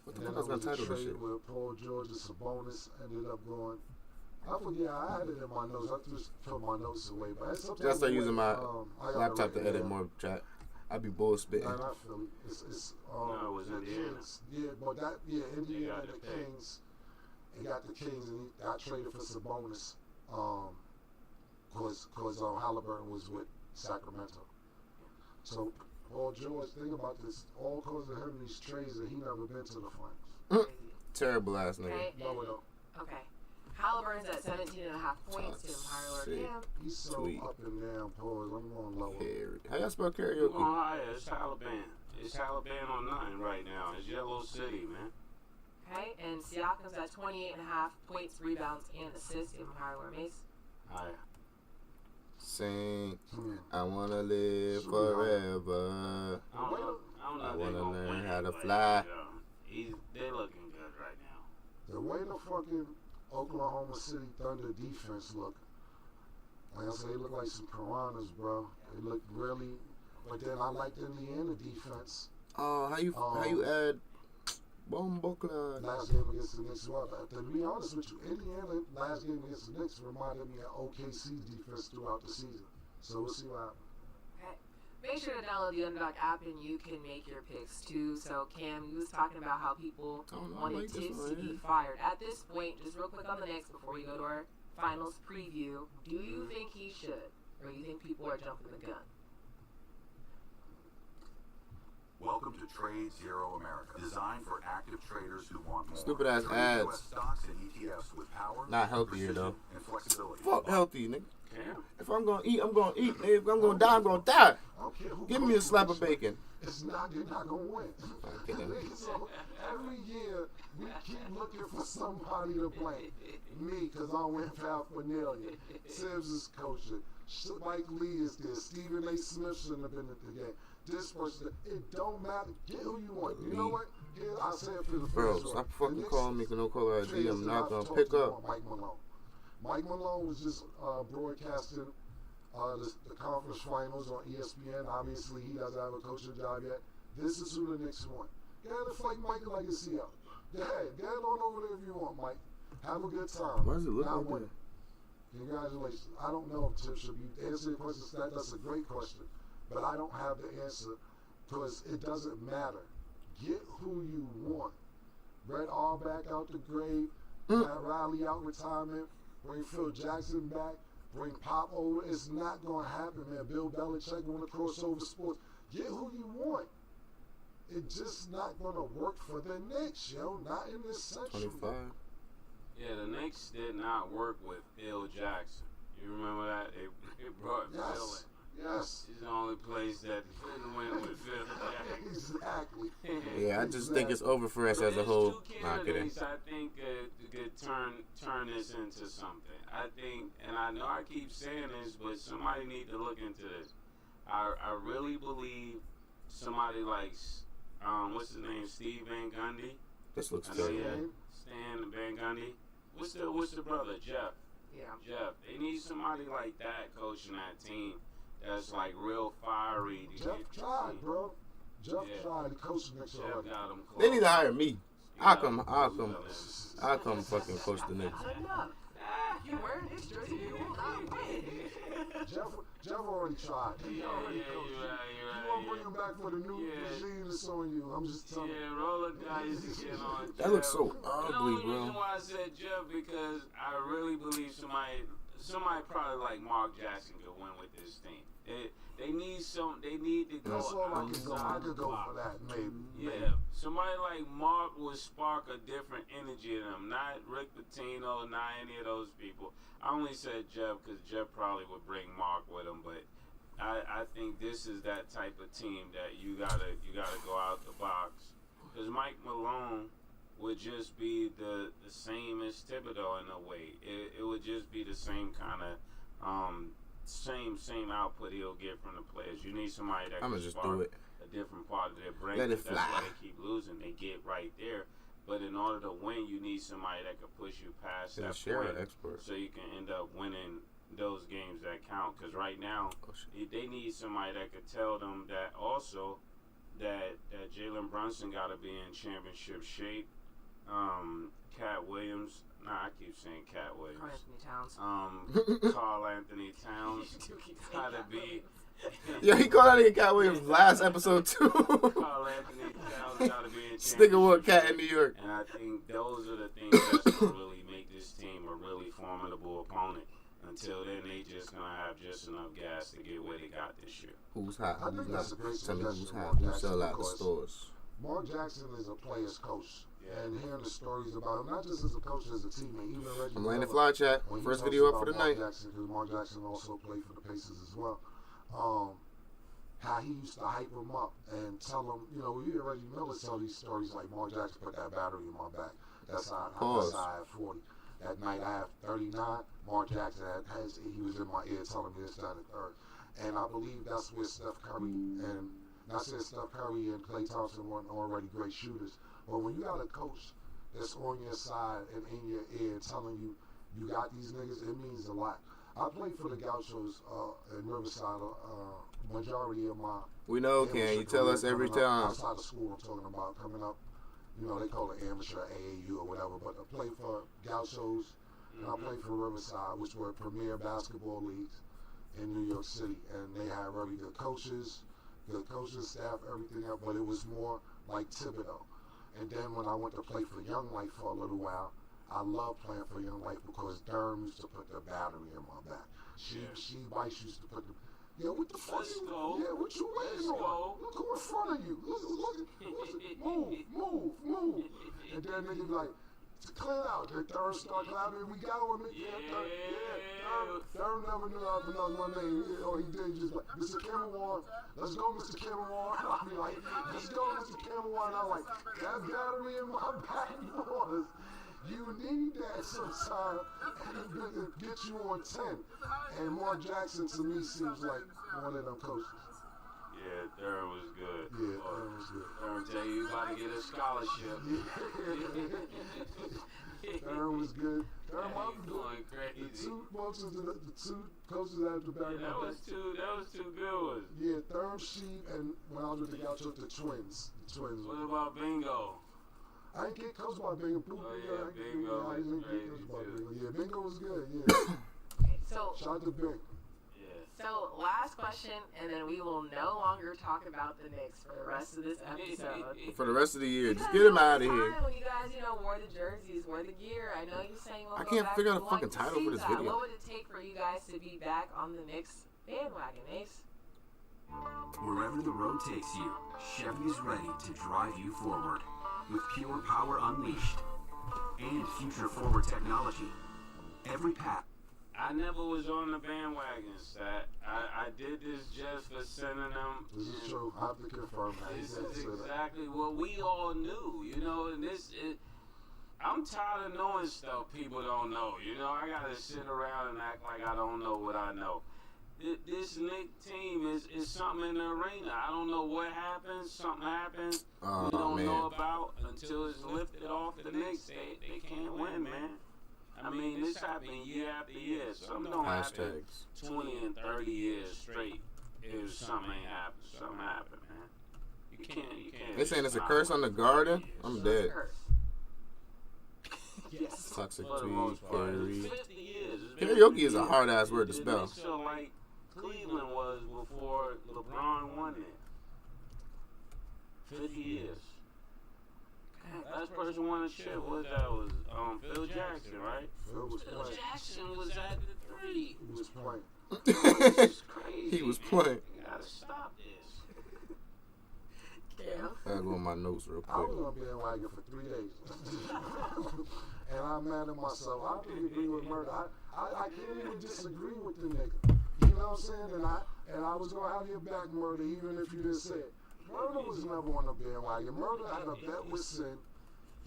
What the And then fuck I was there gonna was a title this trade shit? where Paul George and Sabonis ended up going. I forget. I had it in my notes. I just put my notes away. But it's something. Just start using my I got laptop to written edit down. more chat. I be bull spitting. Man, I feel it. It's No, it was the Indiana. Kings. Yeah, but Indiana got and the the pick. Kings. He got the Kings and he got traded for Sabonis. Cause Halliburton was with Sacramento. So Paul George, think about this. All cause of him these trades that he never been to the finals. Terrible ass nigga. Okay. No, it don't. Okay. Halliburton's at 17.5 points. Do you have him higher or lower? Shit. Cam? He's so Sweet. up and down, Paul. I'm going lower. How y'all spell We're karaoke? going higher. It's Taliban. It's Taliban on nothing right now. It's Yellow City, man. Okay. And Siakam's at 28.5 points, rebounds, and assists. Do you have him higher or lower, Mace? Higher. Sing, I wanna live forever. I don't know I if they wanna gonna learn win how it, to but, fly. you know, they're looking good right now. The way the fucking Oklahoma City Thunder defense look, like I said, they look like some piranhas, bro. They look really. But then I like the Indiana defense. Oh, how you add Bombocla? Last game against the Knicks, well, to be honest with you, Indiana last game against the Knicks reminded me of OKC's defense throughout the season. So we'll see what happens. Okay. Make sure to download the Underdog app and you can make your picks too. So Cam, you was talking about how people Oh, no, I wanted like this Tibbs one to right be here. fired. At this point, just real quick on the Knicks before we go to our finals preview, do you think he should? Or you think people are jumping the gun? Welcome to Trade Zero America, designed for active traders who want more. Stupid ass Trade ads. US stocks and ETFs with power, Not healthier, precision, though. and flexibility. Fuck healthy, nigga. Damn. If I'm gonna eat, I'm gonna eat. Nigga. If I'm gonna die, I'm gonna die. I don't care who Give me a coaches slab this of year. bacon. It's not, you're not going to win. kidding. So every year, we keep looking for somebody to blame. Me, because I went paraphernalia. Tibbs is coaching. Mike Lee is there. Stephen A. Smith shouldn't have been at the game. This person, it don't matter. Get who you want. You know what? Here, I say it for the Bro, first stop one. fucking The Knicks calling me for no caller ID. players I'm that not I've gonna talked pick to up. are Mike Malone. Mike Malone was just broadcasting the conference finals on ESPN. Obviously, he doesn't have a coaching job yet. This is who the Knicks want. Get out of fight Michael like a CO. Go ahead. Get on over there if you want, Mike. Have a good time. Why does it look Now like win. that? Congratulations. I don't know if Tip should be answering your question. That's a great question. But I don't have the answer because it doesn't matter. Get who you want. Brett Auerbach out the grave. Pat Riley out retirement. Bring Phil Jackson back. Bring Pop over. It's not going to happen, man. Bill Belichick want to cross over sports. Get who you want. It's just not going to work for the Knicks, yo. Not in this century. 25. Yeah, the Knicks did not work with Phil Jackson. You remember that? They brought Phil in. Yes. He's the only place that couldn't win with Phil Jackson. Exactly. Yeah, I just think it's over for us as a whole. Nah, kidding. I think could turn this into something. I think, and I know I keep saying this, but somebody need to look into this. I really believe somebody like what's his name, Steve Van Gundy. This looks I good. know, yeah, Stan Van Gundy. What's the brother, Jeff? Yeah. Jeff. They need somebody like that coaching that team that's like real fiery. Jeff tried, bro. Jeff tried to coach the Knicks Jeff already. got him close. They need to hire me. I'll come fucking coach the Knicks. Enough. You wearing his jersey, you will not win. Jeff already tried. He already coached. You want to bring him back for the new regime that's on you. I'm just telling you. Yeah, roll the dice again on Jeff. That looks so ugly, The only bro. reason why I said Jeff because I really believe somebody probably like Mark Jackson could win with this team. They need to go That's all I can go. I outside the could go box. for that, maybe. Yeah, somebody like Mark would spark a different energy in them. Not Rick Pitino, not any of those people. I only said Jeff because Jeff probably would bring Mark with him, but I think this is that type of team that you gotta go out the box. Because Mike Malone would just be the same as Thibodeau in a way. It would just be the same kind of same output he'll get from the players. You need somebody that can spark a different part of their brain. Let it fly. That's why they keep losing. They get right there. But in order to win, you need somebody that can push you past that point, so you can end up winning those games that count. Because right now, they need somebody that could tell them that also that Jalen Brunson got to be in championship shape. Cat Williams. I keep saying Cat Williams. Carl Anthony Towns gotta be. Yeah, he called out Cat Williams last episode too. Carl Anthony Towns gotta be in Sticking with Cat in New York. And I think those are the things that's gonna really make this team a really formidable opponent. Until then, they just gonna have just enough gas to get where they got this year. Who's hot? I think that's a great Tell me who's suggestion, hot. Mark Who Jackson, sell out the because stores? Mark Jackson is a player's coach. And hearing the stories about him, not just as a coach, as a teammate, even Reggie I'm laying the Miller, fly chat. when he First talks video up about for the Mark night. Jackson, because Mark Jackson also played for the Pacers as well. How he used to hype him up and tell him, we hear Reggie Miller tell these stories like Mark Jackson put that battery in my back. That's how I had 40. That night I had 39. Mark Jackson he was in my ear telling me this, that, and third. And I believe that's where Steph Curry and not saying Steph Curry and Klay Thompson weren't already great shooters, but when you got a coach that's on your side and in your ear telling you you got these niggas, it means a lot. I played for the Gauchos in Riverside. Majority of my Ken. You tell us every time. Outside of school, I'm talking about coming up. They call it amateur AAU or whatever. But I played for Gauchos and I played for Riverside, which were premier basketball leagues in New York City, and they had very good coaches, staff, everything else. But it was more like Thibodeau. And then when I went to play for Young Life for a little while, I loved playing for Young Life because Durham used to put the battery in my back. She Weiss used to put the. Yeah, what the fuck? Yeah, what you waiting on? Look who in front of you. Move. And then nigga be like, clean out. The third start clapping. We got with me. Third never knew how to pronounce my name. Or he did just like, Mr. Cameron, let's go, Mr. Cameron. I'll be like, let's go, Mr. Cameron. I'm like, that battery in my back, boys. You need that sometime to get you on 10. And Mark Jackson, to me, seems like one of them coaches. Yeah, Durham was good. Yeah, Durham was good. Durham tell you about to get a scholarship. Durham was good. Durham was going crazy. The two coaches after Barry. That was two good ones. Yeah, Durham, Sheep, and when I was with the Gauchos, the twins. What about Bingo? I ain't get coached by Bingo. Bingo I is didn't get crazy coached by too. Bingo. Yeah, Bingo was good. Yeah. So, Shout out to Bingo. so last question, and then we will no longer talk about the Knicks for the rest of this episode. For the rest of the year, just get him out of here. When you guys, wore the jerseys, wore the gear. I know you're saying we'll I go can't back. figure out We'd a fucking like to title see for this that. video. What would it take for you guys to be back on the Knicks bandwagon, Ace? Wherever the road takes you, Chevy's ready to drive you forward with pure power unleashed and future-forward technology. Every path. I never was on the bandwagon, Stat. I did this just for sending them. This is true. I have to confirm that. This is exactly what we all knew, and I'm tired of knowing stuff people don't know, I gotta sit around and act like I don't know what I know. This Knicks team is something in the arena. I don't know what happens. Something happens we don't know about until it's lifted off the Knicks. They can't win, man. I mean, this happened year after year. Something don't happen 20 and 30 years straight if something ain't happened. Something happened, man. You can't. They saying it's a curse on the Garden? I'm dead. Yes. Toxic For the tweet, most part. carry. 50 years. Karaoke is a hard ass word to spell. It's so like Cleveland was before LeBron won it. 50 years. Last person won a chip was Phil Jackson, right? Phil Jackson was at the 3. He was playing. This is crazy. He was playing. You gotta stop this. Yeah. I gotta go on my notes real I quick. was on bandwagon for 3 days. And I'm mad at myself. I don't agree with murder. I can't even disagree with the nigga. You know what I'm saying? And I was going to have your back, Murder, even if you didn't say it. Murder was never on the bandwagon. Murder had a bet with Sin.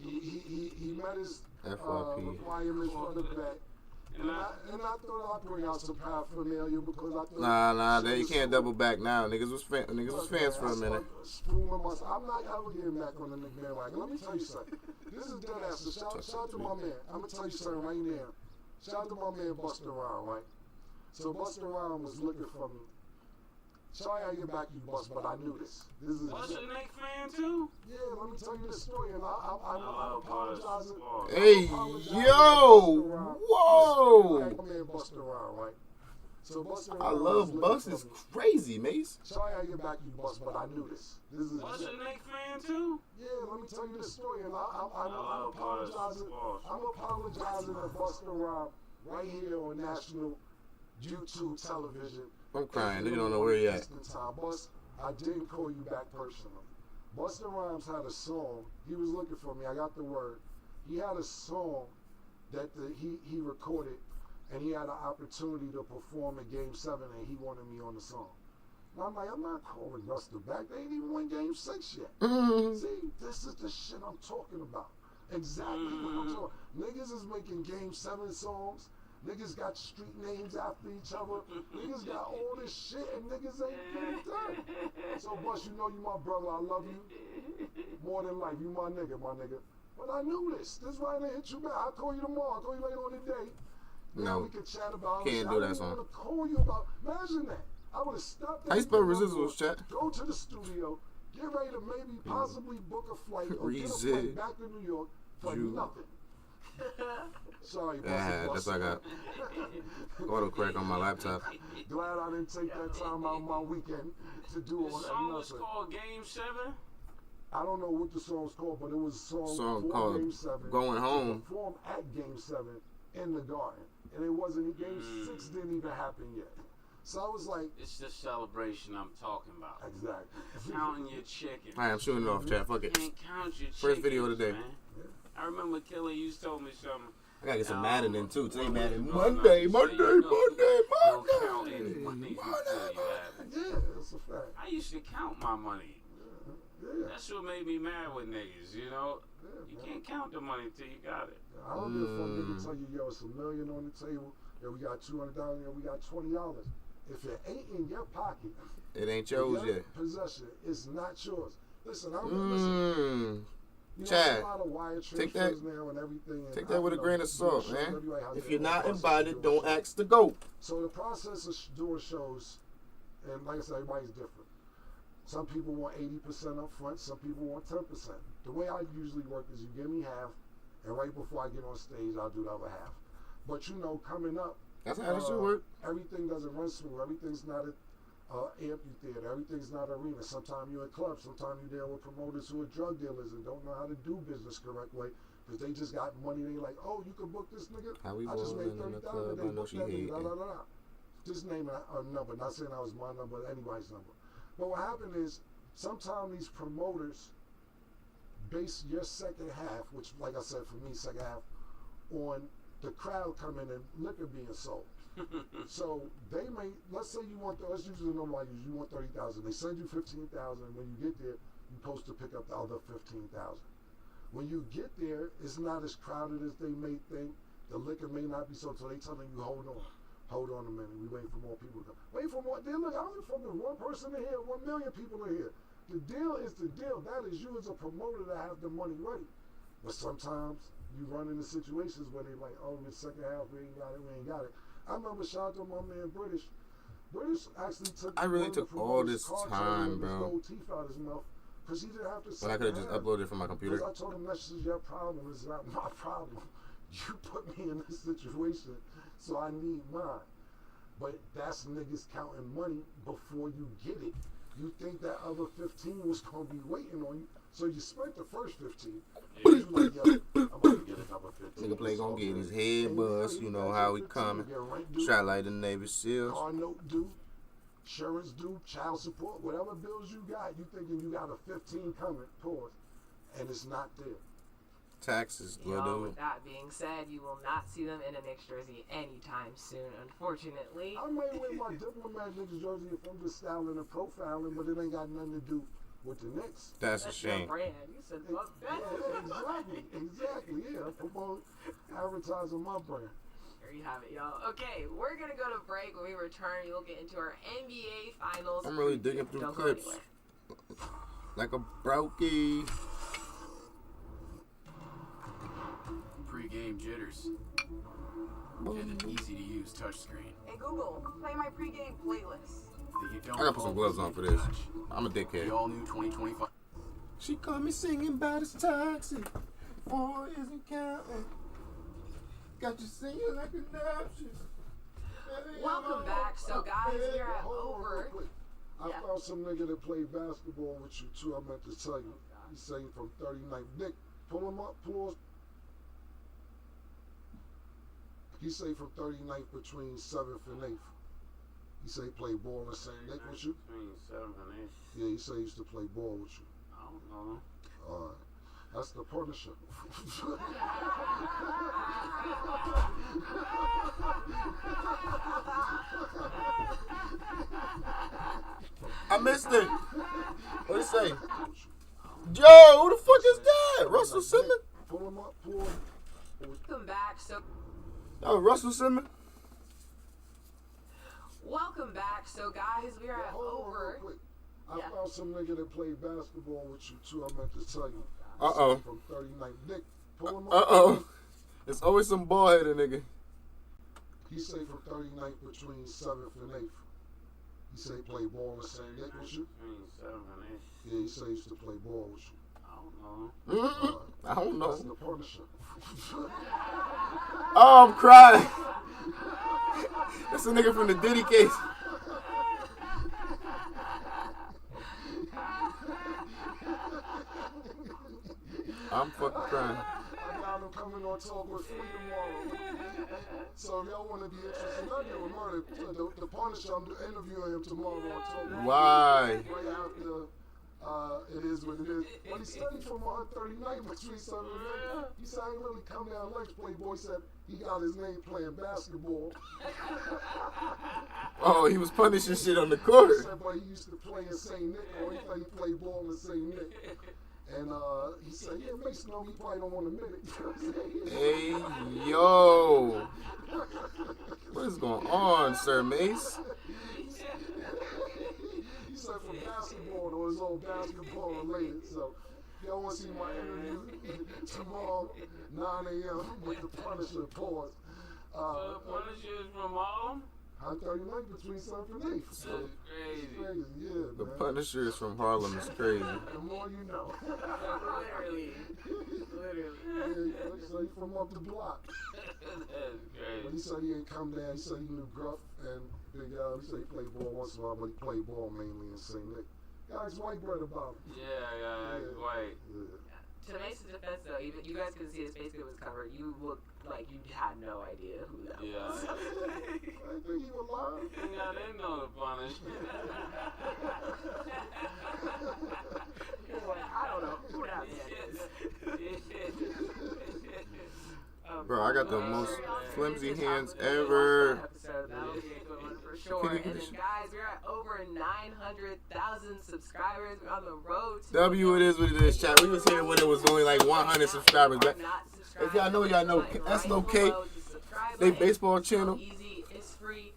He met his requirements for the bet. And I thought I'd bring out some paraphernalia because I thought... Nah, you can't double back now. Niggas was fans for a minute. I'm not ever getting back on the nigga bandwagon. Let me tell you something. This is dead ass. So shout out to my man. I'm going to tell you something right now. Shout out to my man Busta Rhymes, right? So Busta Rhymes was looking for me. Sorry I get back you, Busta, but I knew this. This is Busta a Knicks fan too? Yeah, let me tell you this story, and I'm apologizing. Hey, yo! Whoa! My man Busta Rhymes, right? So Busta Rhymes I love Bus. It's crazy, Mace. Sorry I get back you, Busta, but I knew this. This is Busta a Knicks fan too? Yeah, let me tell you this story, and I'm apologizing. I'm apologizing to Busta Rhymes right here on national YouTube television. I'm crying. Nigga don't know where he at. Bus, I didn't call you back personally. Busta Rhymes had a song. He was looking for me. I got the word. He had a song that he recorded, and he had an opportunity to perform in Game 7, and he wanted me on the song. And I'm like, I'm not calling Busta back. They ain't even won Game 6 yet. See, this is the shit I'm talking about. Exactly what I'm talking. Niggas is making Game 7 songs. Niggas got street names after each other. Niggas got all this shit and niggas ain't getting it done. So, Bus, you know you my brother. I love you more than life. You my nigga. But I knew this. This is why I didn't hit you back. I'll call you tomorrow. I'll call you later on the day. Now we can chat about it. Can't do that song. I didn't want to call you about. Imagine that. I would have stopped. How you spell residuals, chat? Go to the studio. Get ready to maybe possibly book a flight or get a flight back to New York for nothing. Sorry, that's what I got. Auto crack on my laptop. Glad I didn't take that time out of my weekend to do all The that song was nothing. called Game 7? I don't know what the song's called, but it was a song for called Game 7. Going Home. Performed at Game 7 in the Garden. And it wasn't, Game 6 didn't even happen yet. So I was like... It's the celebration I'm talking about. Exactly. Counting your chickens. Alright, I'm shooting it off, chat. Fuck You it. can't count your chickens, First video of the day. man. I remember Killer, you told me something. I gotta get some Madden in too. Today Madden. No, Monday. Don't count any money until you have it. Yeah, that's a fact. I used to count my money. Yeah. That's what made me mad with niggas, you know? You can't count the money till you got it. I don't give a fuck. Nigga tell you, yo, it's $1 million on the table. Yo, we got $200. Yo, we got $20. If it ain't in your pocket, it ain't yours yet. Possession, it's not yours. Listen, listen. You know, Chad, a lot of wire take that. now and everything, and Take that with a grain of salt, man. If you're not process invited, of don't doing ask to go. So the process of doing shows, and like I said, everybody's different. Some people want 80% up front. Some people want 10%. The way I usually work is you give me half, and right before I get on stage, I'll do the other half. But you know, coming up, that's how it should work. Everything doesn't run smooth. Everything's not an amphitheater. Everything's not arena. Sometimes you're in clubs. Sometimes you deal with promoters who are drug dealers and don't know how to do business correct way because they just got money. They like, oh, you can book this nigga. I just made $30,000. They booked that nigga. Da, da, da, da. Just name a number. Not saying that was my number, anybody's number. But what happened is sometimes these promoters base your second half, which, like I said, for me, second half, on the crowd coming and liquor being sold. So they may, let's say you want, let's use the number I use, you want 30,000. They send you 15,000. When you get there, you're supposed to pick up the other 15,000. When you get there, it's not as crowded as they may think. The liquor may not be sold, so they telling you, hold on a minute. We waiting for more people to come. Wait for more. Look, I was fucking one person in here, 1 million people in here. The deal is the deal. That is you as a promoter to have the money ready. But sometimes you run into situations where they like, oh, the second half, we ain't got it. I remember shout out to my man British. British actually took. I really took all this time, bro. Gold teeth out his mouth because he didn't have to. But I could have just uploaded it from my computer. I told him that's just your problem. It's not my problem. You put me in this situation, so I need mine. But that's niggas counting money before you get it. You think that other 15 was gonna be waiting on you, so you spent the first 15. You like, yo, I'm about to get another 15. Nigga play gonna get his head bust, you know how he coming. Try like the Navy SEALs. Car note due, insurance due, child support, whatever bills you got, you thinking you got a 15 coming, pause, and it's not there. Taxes, with that being said, you will not see them in a Knicks jersey anytime soon, unfortunately. I might wear my diplomat Knicks jersey if I'm just styling and profiling, but it ain't got nothing to do with the Knicks. That's a shame. Your brand. You said fuck that. Yeah, exactly. Yeah, promote advertising my brand. There you have it, y'all. Okay, we're gonna go to break. When we return, we'll get into our NBA Finals. I'm really digging through Don't clips like a brokey. Pre-game jitters and an easy-to-use touchscreen. Hey Google, play my pre-game playlist. That you don't I gotta put some gloves on for this. I'm a The dickhead. all-new 2025. She caught me singing about his toxic. 4 isn't counting. Got you singing like an option. Welcome back. So, guys, we're at over. I found some nigga that played basketball with you too. I meant to tell you. He's saying from 39. Nick, pull him up, pull. He say from 39th between 7th and 8th. He say he played ball in the same Nick with you. Between 7th and 8th. Yeah, he say he used to play ball with you. I don't know. Alright. That's the partnership. I missed it. What'd he say? Yo, who the fuck is that? Russell Simmons? Pull him up, pull him. Welcome back. So, Oh, Russell Simmons? welcome back. So, guys, we're at Hold on real over. quick. I found some nigga that played basketball with you too. I meant to tell you. Uh-oh. From 39th. Nick, pull him up. Uh-oh. It's always some bald-headed nigga. He say from 39th between 7th and 8th. He say he played ball in the same Nick with you. Between 7th and 8th. Yeah, he say he used to play ball with you. I don't know. I don't That's know. the partnership. Oh, I'm crying. That's a nigga from the Diddy case. I'm fucking crying. I got him coming on Talk with Free tomorrow. So if y'all want to be interested, not get reminded, the partnership, I'm interviewing him tomorrow on Talk. Why? Right after it is what it is. But he studied from 139 between 7 and 8. He said, I ain't really come down lunch. Playboy said he got his name playing basketball. Oh, he was punishing shit on the court. He said, but he used to play in St. Nick, or he thought he played ball in St. Nick. And he said, yeah, Mason, no, he probably don't want to admit it. Hey, yo. What is going on, Sir Mace? He said from basketball to his old basketball related. So, y'all want to see my interview tomorrow, 9 a.m. with the Punisher. Pause. So the Punisher is from home? High 39 between 7th and 8th. So That's crazy. Yeah, The man. Punisher is from Harlem. It's crazy. The more you know. Literally. Yeah, so he from up the block. That's crazy. But he said he ain't come down. He said he knew Gruff and Big Al. He said he played ball once in a while, but he played ball mainly in St. Nick. Guys, white bread about him. Yeah, white. Yeah. To Mason's defense, though, even you guys couldn't see his face because it was covered. You looked like you had no idea who that was. I think he was lying. I didn't know the punishment. You're like, I don't know who that man is. Bro, I got the most flimsy hands ever. Sure. And then, guys, we're at over 900,000 subscribers. We're on the road to W, it is what it is, chat. We was here when it was only like 100 subscribers. But if y'all know, that's no cake. They baseball channel. Easy, it's free.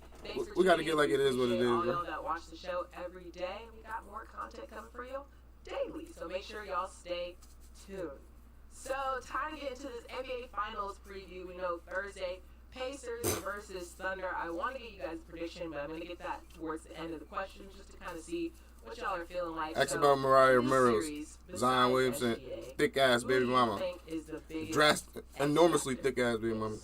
We got to get like it is what it is, all bro. y'all that watch the show every day. We got more content coming for you daily. So make sure y'all stay tuned. So, time to get into this NBA Finals preview. We know Thursday, Pacers versus Thunder. I want to get you guys a prediction, but I'm going to get that towards the end of the questions just to kind of see what y'all are feeling like. Ask about Mariah Ramirez, Zion Williamson, thick ass baby mama. Drastic, enormously thick ass baby mama.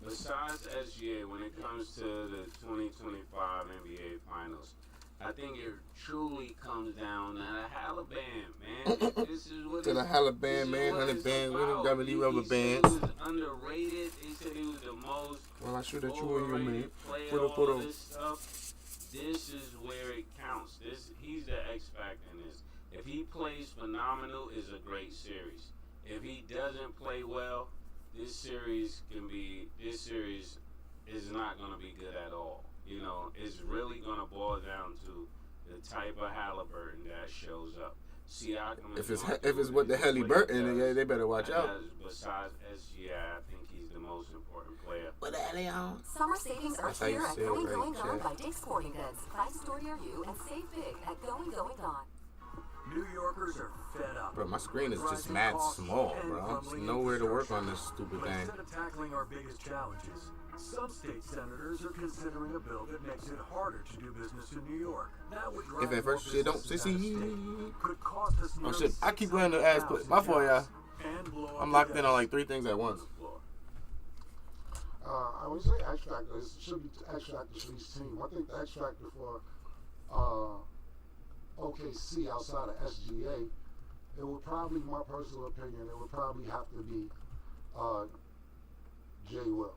Besides SGA, when it comes to the 2025 NBA Finals, I think it truly comes down to the Haliban, man. This is what to the Haliban, man, 100 bands, we don't got any rubber bands. He was underrated. He said he was the most Well, I shoot at you and you, man. Player, all this stuff. This is where it counts. He's the X factor in this. If he plays phenomenal, it's a great series. If he doesn't play well, this series is not going to be good at all. You know, it's really going to boil down to the type of Halliburton that shows up. Siakam if it's what the Halliburton, yeah, they better watch out. Besides SGA, I think he's the most important player. What the hell they on? Summer savings are here at Going right, Going Gone by Dick's Sporting Goods. Find a store near you and save big at Going Going Gone. New Yorkers are fed up. Bro, my screen is just mad small, bro. There's nowhere to work on this stupid But thing. instead of tackling our biggest challenges, some state senators are considering a bill that makes it harder to do business in New York. That would drive If at first shit don't see. could cost us Oh shit, I keep running the ass play. My fault, y'all. I'm locked in on like 3 things at once. I would say X Factor. It should be X Factor for each team. I think the X Factor for OKC outside of SGA, it would probably, my personal opinion, it would probably have to be J. Will.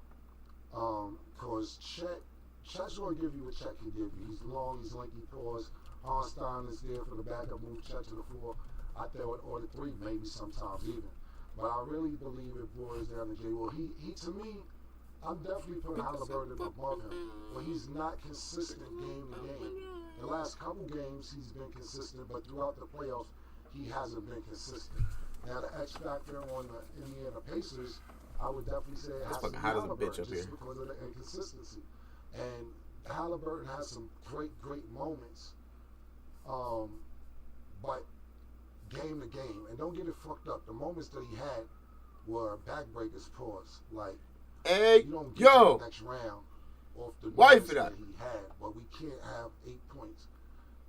Because Chet's going to give you what Chet can give you. He's long, he's lanky paws. Arnstein is there for the backup, move Chet to the floor. I thought, or the 3 maybe sometimes even. But I really believe it boils down to J. Will. He to me, I'm definitely putting Halliburton above him, but he's not consistent game to game. The last couple games he's been consistent, but throughout the playoffs he hasn't been consistent. Now the X factor on the Indiana Pacers, I would definitely say it has to be Halliburton just because of the inconsistency. And Halliburton has some great moments, but game to game, and don't get it fucked up. The moments that he had were backbreakers. Pause. Like. Hey, you don't get yo, the next round off the wife it up. He had, but we can't have 8 points.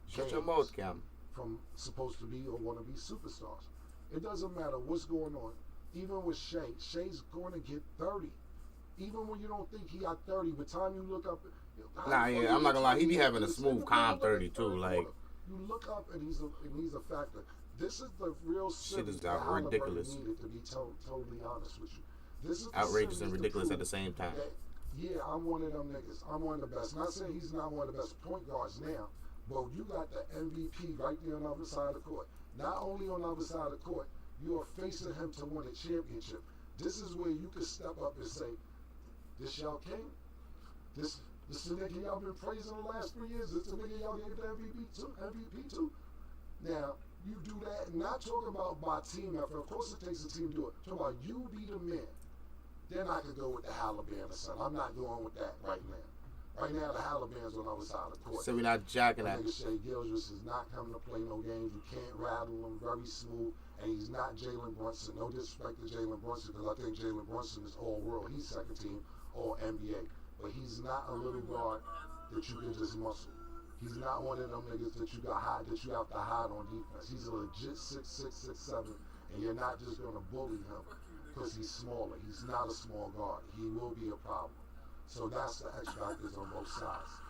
Shut your mouth, Cam. From supposed to be or want to be superstars. It doesn't matter what's going on. Even with Shay's going to get 30. Even when you don't think he got 30, by the time you look up, nah, yeah, I'm not gonna lie, he be having a smooth, calm 32. Like you look up and he's a factor. This is the real shit is ridiculous. Needed, to be totally honest with you. This is outrageous and ridiculous at the same time. Yeah, I'm one of them niggas. I'm one of the best. Not saying he's not one of the best point guards now, but you got the MVP right there on the other side of the court. Not only on the other side of the court, you are facing him to win a championship. This is where you can step up and say, this y'all king? This the nigga y'all been praising the last 3 years? This the nigga y'all gave the MVP to? Now, you do that, not talking about by team effort. Of course it takes a team to do it. Talking about you be the man. Then I could go with the Halliburton or something. I'm not going with that right now. Right now, the Halliburton's on the other side of the court. So we're not jacking that. Nigga Shai Gilgeous is not coming to play no games. You can't rattle him. Very smooth. And he's not Jalen Brunson. No disrespect to Jalen Brunson, because I think Jalen Brunson is all world. He's second team, all NBA. but he's not a little guard that you can just muscle. He's not one of them niggas that you have to hide on defense. He's a legit 6'6", 6'7", and you're not just gonna bully him because he's smaller. He's not a small guard. He will be a problem. So that's the X factors on both sides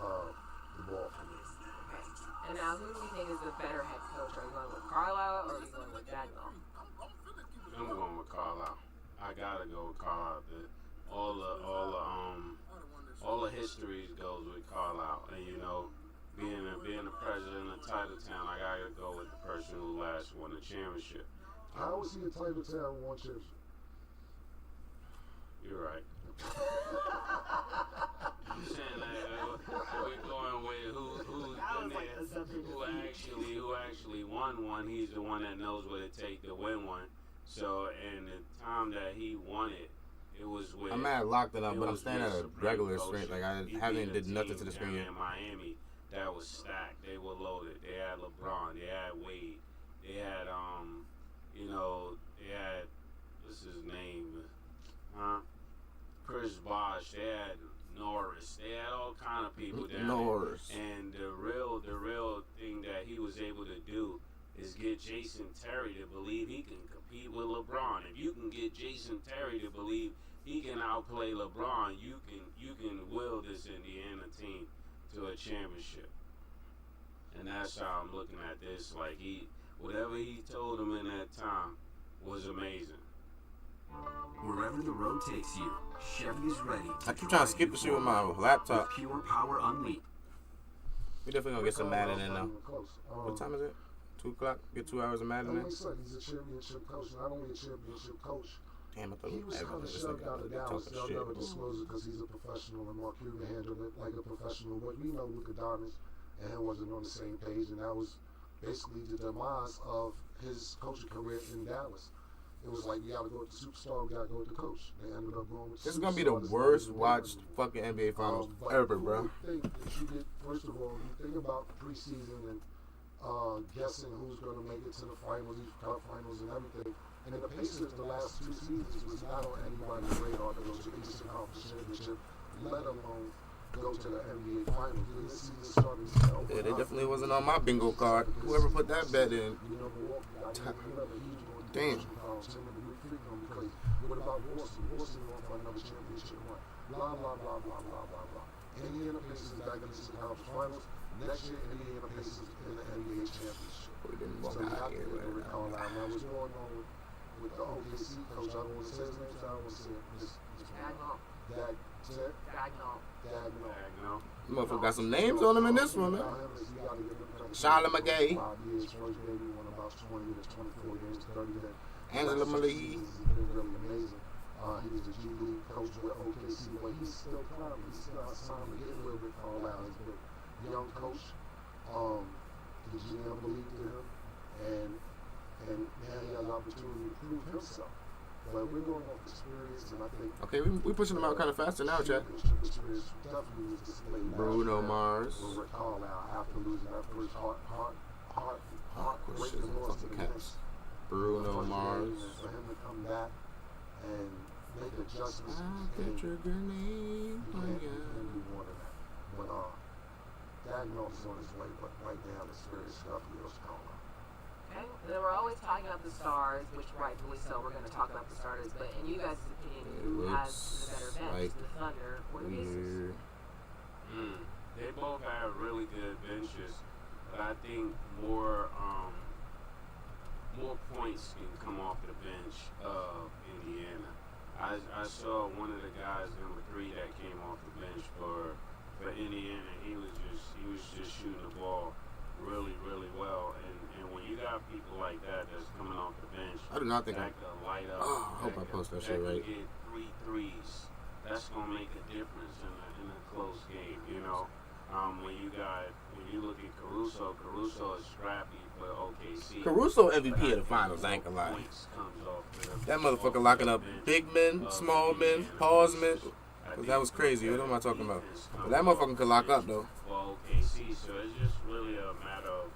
of the ball for me. And now, who do we think is the better head coach? Are you going with Carlisle or are you going with Dagnall? I'm going with Carlisle. I gotta go with Carlisle. All the histories goes with Carlisle, and you know, being the president of Titletown, I gotta go with the person who last won the championship. How was he a Titletown won championship? You're right. You saying that we're going with who actually won one. He's the one that knows what it takes to win one. So, and the time that he won it, it was with. I'm mad locked it up, but I'm staying at a regular screen. Like I haven't did nothing to the screen yet. In Miami, that was stacked. They were loaded. They had LeBron. They had Wade. They had they had what's his name, Chris Bosh. They had Norris. They had all kind of people down Norris. there. And the real thing that he was able to do is get Jason Terry to believe he can compete with LeBron. If you can get Jason Terry to believe he can outplay LeBron, you can will this Indiana team to a championship. And that's how I'm looking at this. Like whatever he told him in that time was amazing. Wherever the road takes you, Chevy is ready. I keep trying to skip the shit with my laptop. With pure power unleashed. We definitely gonna get some Madden in now. What time is it? 2 o'clock? Get 2 hours of Madden in? He's a championship coach, not only a championship coach. Damn, I thought he was kind of shoved out of Dallas. They'll never disclose it because he's a professional, and Mark Cuban handled it like a professional. But we know Luka Doncic and him wasn't on the same page, and that was basically the demise of his coaching career in Dallas. It was like, you gotta go with the superstar, we gotta go with the coach. They ended up going with the This is gonna be the worst watched fucking NBA Finals ever, bro. First of all, you think about preseason and guessing who's gonna make it to the finals, these cup finals and everything. And in the Pacers, the last 2 seasons was not on anybody's radar to go to the Eastern Conference Championship, let alone go to the NBA Finals. This season started yeah, they definitely wasn't on my bingo card. Whoever put that bet in. Damn. What about Boston? Boston won for another championship one. Blah, blah, blah, blah, blah, blah, blah. Indiana Pacers back in the Eastern Conference Finals. Next year, Indiana Pacers in the NBA Championship. We didn't walk So you out have to here, get the Carlisle. Now, what's going on with the OKC coach? I don't want to say his name, so I don't want to say it. Dagnall. Motherfucker got some names on him in this one, man. Charlotte McGay. 5 years, first game, he won about 20 to 24 games, 30 games. Angela Malee. He's been really amazing. He was the G League coach with OKC, but he's still climbing. He still has time to get where Rick Carlisle is. But young coach, the GM believed in him, and now he has an opportunity to prove himself. But we're going off experience, and I think Okay, we pushing them out kind of faster now, chat. experience definitely was displayed. Bruno Mars. With Rick Carlisle after losing that first heartbreaking loss to the Knicks. Bruno Mars. For him to come back and make adjustments. I'll get your grenade. You can't do more than that. But Dagnall's on his way, but right now the spirit stuff feels calmer. Okay. And then we're always talking about the stars, which rightfully so. We're going to talk about the starters, but in you guys' opinion, who has the better bench? like The Thunder or the Pacers? They both have really good benches, but I think more points can come off the bench of Indiana. I saw one of the guys, number 3, that came off the bench for Indiana. He was just shooting the ball really, really well. And when you got people like that that's coming off the bench, I do not think that can light up. I hope I post that shit right. Get 3 threes. That's gonna make a difference in a close game. You know, when you look at Caruso is scrappy for OKC. Caruso MVP of the finals, I ain't gonna lie. That motherfucker locking up big men, small men, pause men. That was crazy. What am I talking about? But that motherfucker could lock up though. For OKC, so it's just really a matter of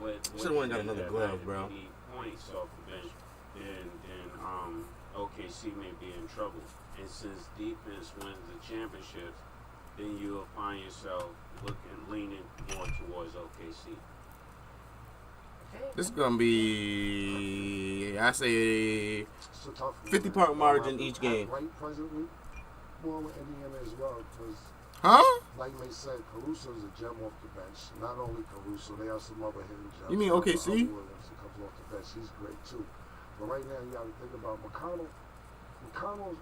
what Should've went and got another glove, bro. Need points off the bench, then OKC may be in trouble. And since defense wins the championships, then you'll find yourself leaning more towards OKC. This is gonna be, I say, 50-point margin each game. Right presently, well, with Indiana as well, because like they said, Caruso's a gem off the bench. Not only Caruso, they have some other hidden gems. You mean OKC? Williams, who comes off the bench, he's great too. But right now, you got to think about McConnell. McConnell's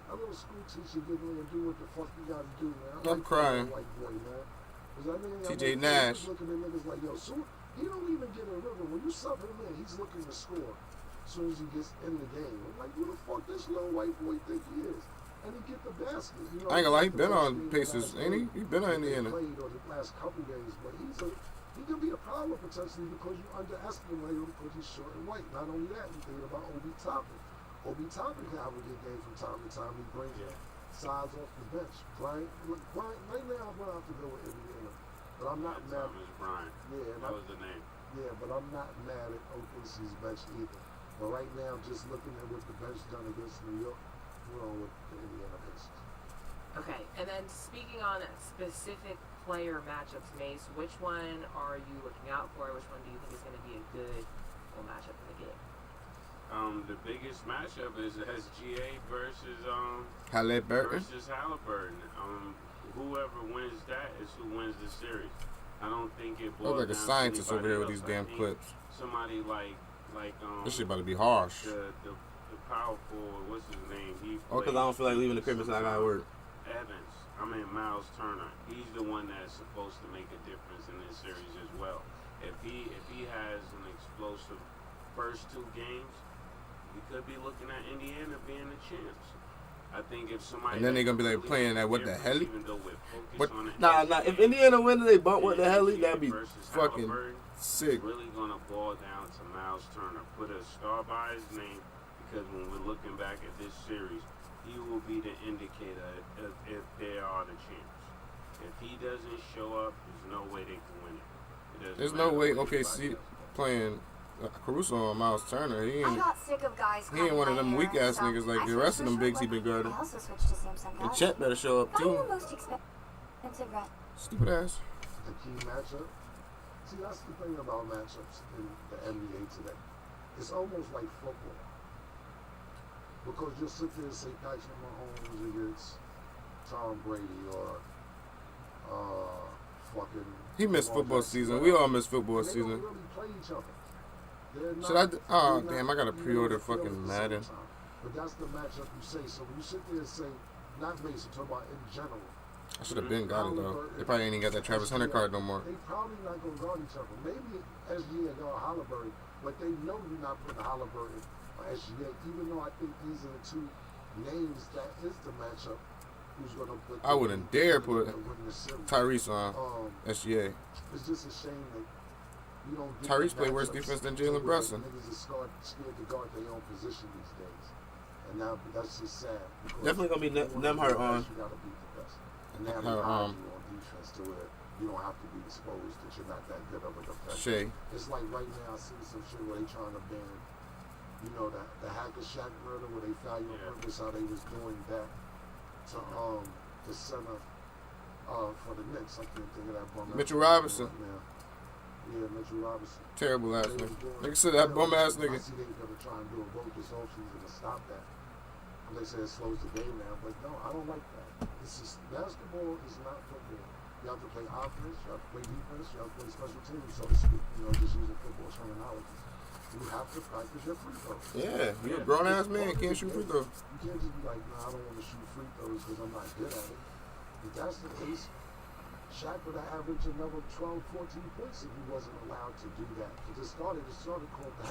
a little school teacher getting in and do what the fuck you got to do, man. I'm crying. White boy, man. TJ Nash. Looking at niggas like, yo, so he don't even get a rhythm. When you sub him in, he's looking to score as soon as he gets in the game. I'm like, who the fuck this little white boy think he is? And he get the basket. You know, I ain't gonna lie, he been on Pacers, ain't he? He been on Indiana. Played on the last couple games, but he can be a problem potentially because you underestimate him because he's short and white. Not only that, you think about Obi Toppin. Obi Toppin can have a good game from time to time. He brings size off the bench. Brian, right now, I'm gonna have to go with Indiana, but I'm not mad. Brian. Yeah, that was the name. Yeah, but I'm not mad at OKC's bench either. But right now, just looking at what the bench done against New York, we're on with the Indiana Pacers. Okay, and then speaking on specific player matchups, Mace, which one are you looking out for? Which one do you think is going to be a good matchup in the game? The biggest matchup is SGA versus Halliburton. Whoever wins that is who wins the series. I don't think it look boils like a down scientist to over here with else. these damn clips. Somebody like this shit about to be harsh. The powerful, what's his name? Because I don't feel like leaving the crib until I gotta work. Miles Turner. He's the one that's supposed to make a difference in this series as well. If he has an explosive first two games, we could be looking at Indiana being the champs. I think if somebody and then they're gonna be like playing that what the hell? But nah. If Indiana wins, they bump what the hell? That'd be fucking sick. Really gonna boil down to Miles Turner. Put a star by his name because when we're looking back at this series, he will be the indicator if they are the champs. If he doesn't show up, there's no way they can win it. There's no way OKC playing Caruso on Miles Turner. He ain't one of them weak ass niggas like the rest of them bigs he been guarding. And Chet better show up too. Stupid ass. The key matchup. See, that's the thing about matchups in the NBA today. It's almost like football. Because you'll sit there and say Patrick Mahomes against Tom Brady or fucking. He missed football season. We all miss football season. They don't really play each other. Should I? Oh damn! I gotta pre-order fucking Madden. But that's the matchup you say. So when you sit there and say, not Mason, talk about in general. I should have been got it though. They probably ain't even got that Travis Hunter card no more. They probably not gonna guard each other. Maybe SGA guard Halliburton, but they know you're not putting Halliburton or SGA. Even though I think these are the two names that is the matchup. Who's gonna put? I wouldn't dare put Tyrese on SGA. It's just a shame that you don't. Tyrese play worse defense than Jalen Brunson. Niggas are scared to guard their own position these days, and now that's just sad. Definitely gonna be Nemhart on. You gotta beat the best. And now they hide you on defense to where you don't have to be exposed that you're not that good of a defender. It's like right now I see some shit where they trying to ban, you know, the Hacker Shack murder where they found you on purpose, how they was doing that to the center for the Knicks. I can't think of that bum. Mitchell Robinson. Yeah, Mitchell Robinson. Terrible ass nigga. Nigga said that bum ass nigga. I see they gonna try and do a vote this offseason to stop that. And they say it slows the game down, but no, I don't like that. It's just basketball is not football. You have to play offense, you have to play defense, you have to play special teams, so to speak. You know, just using football terminology. You have to practice your free throws. Yeah, you're a grown ass man, can't shoot free throws. You can't just be like, nah, I don't want to shoot free throws because I'm not good at it. If that's the case, Shaq would have averaged another 12, 14 points if he wasn't allowed to do that. Because it started called the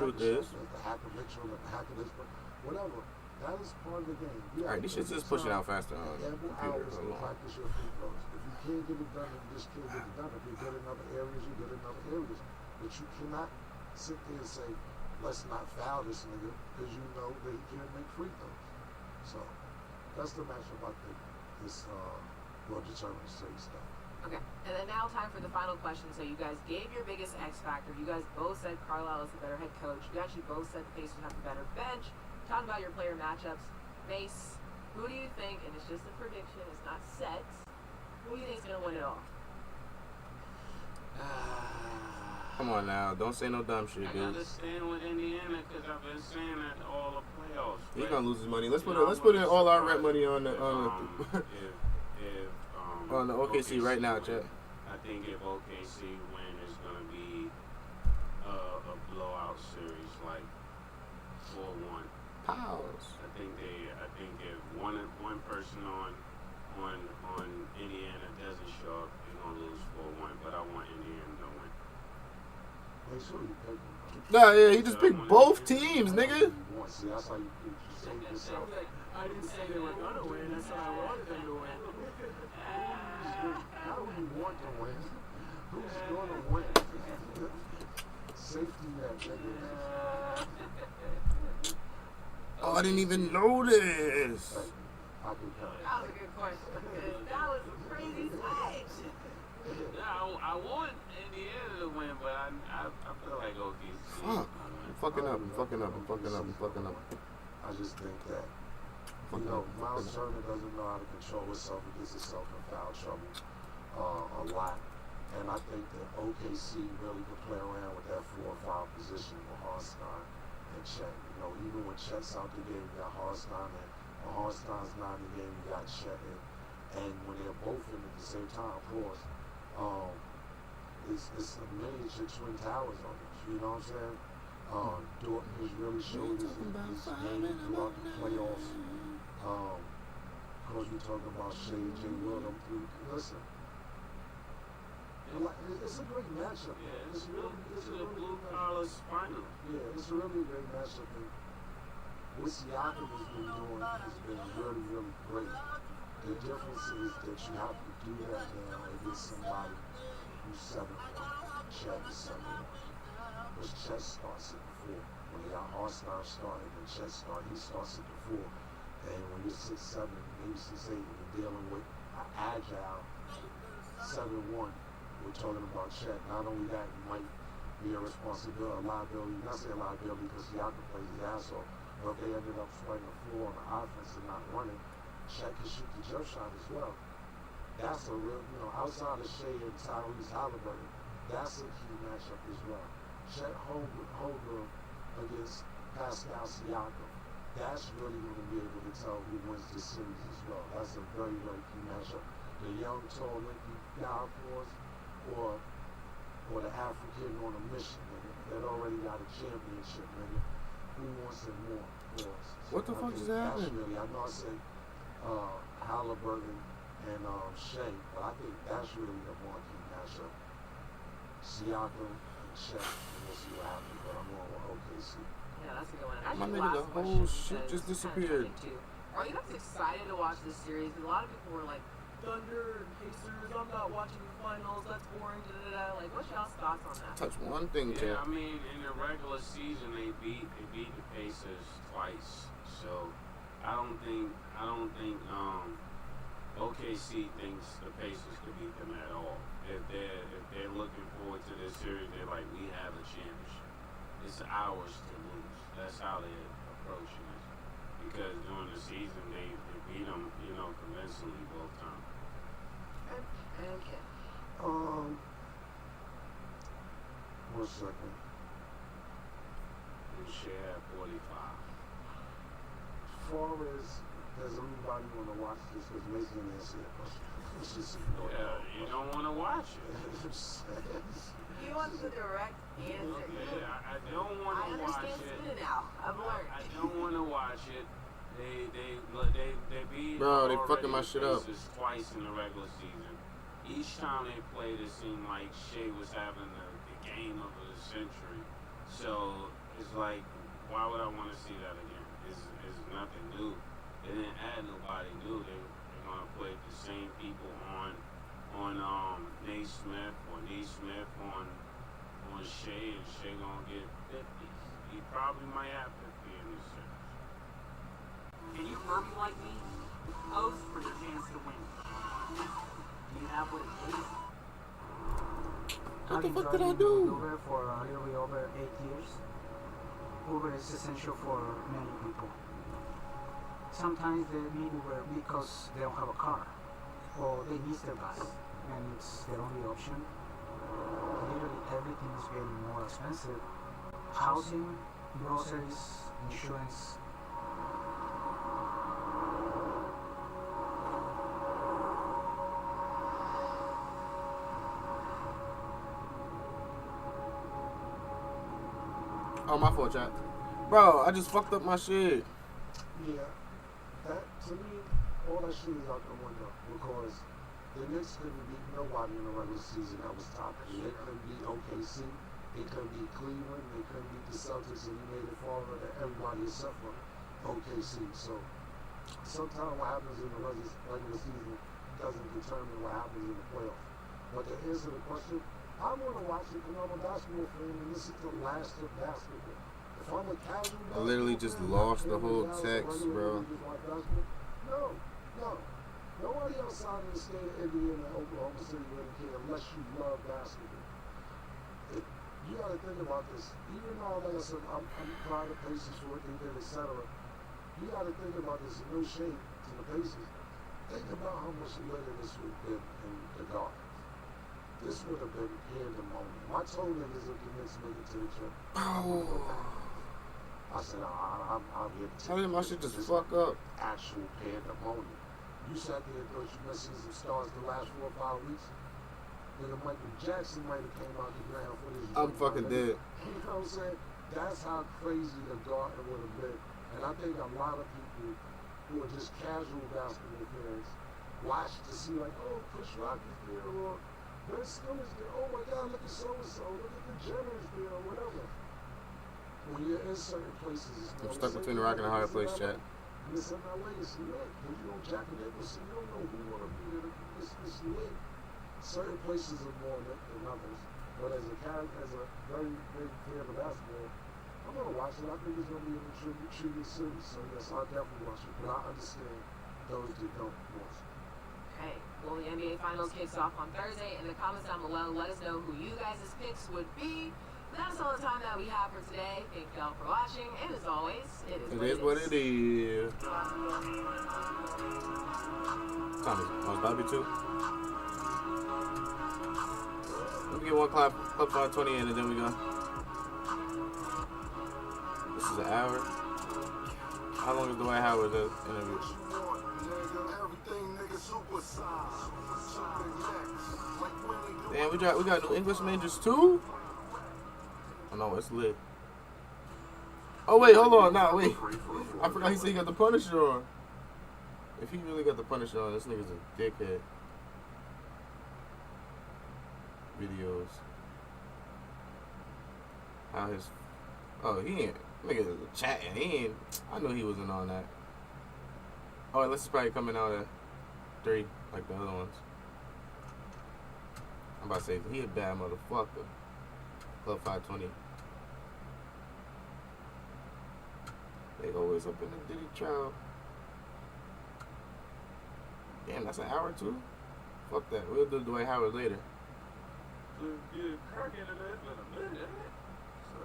Hacker Mitchell and the Hacker this, but whatever. That is part of the game. Alright, these shit's just pushing out faster on ample hours to practice your free throws. If you can't get it done, you just can't get it done. If you're good in other areas, you're good in other areas. But you cannot sit there and say, let's not foul this nigga because you know that he can't make free throws. So that's the matchup I think is will determine the series stuff. Okay, and then now time for the final question. So you guys gave your biggest X factor. You guys both said Carlisle is the better head coach. You actually both said the Pacers have the better bench. talking about your player matchups. Mace, who do you think, and it's just a prediction, it's not set, who do you think is going to win it all? Come on now, don't say no dumb shit, I dude. gotta stand with Indiana because I've been saying that all the playoffs. He gonna lose his money. Let's put in all our rent money on the on the OKC right now, Chet. I think if OKC win, it's gonna be a blowout series, like 4-1. Pause. I think if one person on Indiana doesn't show up, they're gonna lose 4-1. But I want Indiana to win. Make sure you pick them. Nah, yeah, he just picked both teams, nigga. See, that's how you save yourself. I didn't say they were going to win. That's how I wanted them to win. How do you want to win? Who's going to win? Safety net, nigga. Oh, I didn't even know this. I can tell. That was a good question. That was a crazy switch. I want Indiana to win, but I feel like OKC. Fuck. I'm fucking up. I just think that, Miles Turner doesn't know how to control himself. He gets himself in foul trouble a lot. And I think that OKC really could play around with that 4 or 5 position with Harstein and Chet. Even when Chet's out the game, you got Harstein, and when Harstein's not in the game, you got Chet in. And when they're both in at the same time, of course, it's a miniature Twin Towers on it. You know what I'm saying? Dortmund has really showed his game throughout the playoffs. Of course, we're talking about Shea and Jay Will. Listen, it's a great matchup. Yeah, it's a blue collar final. Yeah, it's a really great matchup. And what Siakam has been doing has been really, really great. The difference is that you have to do that now against somebody who's 7-1. Chet is 7-1. Because Chet starts at the 4. When you got Harstein starting and Chet he starts at the 4. And when you're 6'7", maybe 6'8", you're dealing with an agile 7-1. We're talking about Chet. Not only that, it might be a responsibility, a liability. Not saying liability because Siakam plays the ass off. But if they ended up spreading the floor on the offense and not running, Chet can shoot the jump shot as well. That's a real, outside of Shea and Tyrese Halliburton, that's a key matchup as well. Chet Holmgren against Pascal Siakam. That's really going to be able to tell who wins this series as well. That's a very, very key matchup. The young, tall, lanky guy, of course, or the African on a mission, nigga, that already got a championship, nigga. Who wants it more, of course? So What the fuck is happening? Really, I know I said Halliburton and Shea, but I think that's really the more key matchup. Siakam and Chet, and we'll see what happens, but I'm going with OKC. Yeah, that's a good one. My Actually, nigga, the last whole question, shit because just it's kinda disappeared. turning to, are you guys excited to watch this series? A lot of people were like, Thunder and Pacers, I'm not watching the finals, that's boring, da-da-da. Like, what's y'all's thoughts on that? Touch one thing, Chet. Yeah, I mean, in the regular season, they beat the Pacers twice. So I don't think OKC thinks the Pacers could beat them at all. If they're looking forward to this series, they're like, we have a championship. It's ours to lose. That's how they're approaching it. Because during the season, they beat them, convincingly both times. Okay. 1 second. And share 45. As far as does everybody want to watch this? Because Mason answered that question. It's just You don't want to watch it. He wants the direct answer. Okay, I don't want to watch understand it. spinning now. I've learned. I don't want to watch it. They beat Bro, they already fucking my shit up. Pacers twice in the regular season. Each time they played, it seemed like Shea was having the game of the century. So it's like, why would I want to see that again? It's nothing new. They didn't add nobody new. They're gonna put the same people on Naismith on Shea, and Shea gonna get 50. He probably might have 50 in this series. Can you Furby like me? Pose for the chance to win. Do you have what it takes? What the fuck did I do? For nearly over 8 years. Uber is essential for many people. Sometimes they need Uber because they don't have a car or they miss their bus and it's their only option. Literally everything is getting more expensive. Housing, groceries, insurance. Oh, my fault, chat. Bro, I just fucked up my shit. Yeah, that to me, all that shit is out the window because the Knicks couldn't beat nobody in the regular season that was top. They couldn't beat OKC, they couldn't beat Cleveland, they couldn't beat the Celtics, and he made it farther than everybody except for OKC. So sometimes what happens in the regular season doesn't determine what happens in the playoffs. But to answer the question, I want to watch it because I'm a basketball fan and this is the last of basketball. If I'm a casual I literally just lost the whole text, bro. No. Nobody outside of the state of Indiana and Oklahoma City really care unless you love basketball. You got to think about this. Even though, like I said, I'm proud of Pacers for what they did, etc. You got to think about this. No shade to the Pacers. Think about how much later this would have been in the Garden. This would have been pandemonium. I told niggas if the Knicks make it to the trip, I said, I'm here to tell him I should just fuck up. Actual pandemonium. You sat there and thought you missing some stars the last 4 or 5 weeks. Nigga, Michael Jackson might have came out the ground for this. I'm fucking dead. You know what I'm saying? That's how crazy the Garden would have been. And I think a lot of people who are just casual basketball fans watch to see like, oh, Chris Rock is there, or Ben Simmons there. Oh my God, look at so-and-so. Look at the Jenners there, or whatever. When you're in certain places, I'm stuck between a rock and a hard place, chat. It's in LA, it's lit. When you know Jack and Nicholson, you don't know who want to be there. It's lit. Certain places are more lit than others. But as a very big fan of basketball, I'm going to watch it. I think it's going to be an intriguing series. So yes, I'll definitely watch it. But I understand those that don't watch it. Okay, well, the NBA Finals kicks off on Thursday. In the comments down below, let us know who you guys' picks would be. That's all the time that we have for today. Thank y'all for watching, and as always, it is what it is. Thomas, Bobby too. Let me get one clap on 20 in, and then we go. This is an hour. How long is Dwight Howard's interview? Damn, we got new English majors too? Oh no, it's lit. Oh wait, hold on, wait. I forgot he said he got the Punisher on. If he really got the Punisher on, this nigga's a dickhead. Videos. How his... Oh, he ain't... Niggas chatting. He ain't... I knew he wasn't on that. Oh, unless it's probably coming out at 3, like the other ones. I'm about to say, he a bad motherfucker. Club 520. They always up in the Diddy trial. Damn, that's an hour too? Fuck that. We'll do Dwight Howard later. Get cracking in that in a minute. So,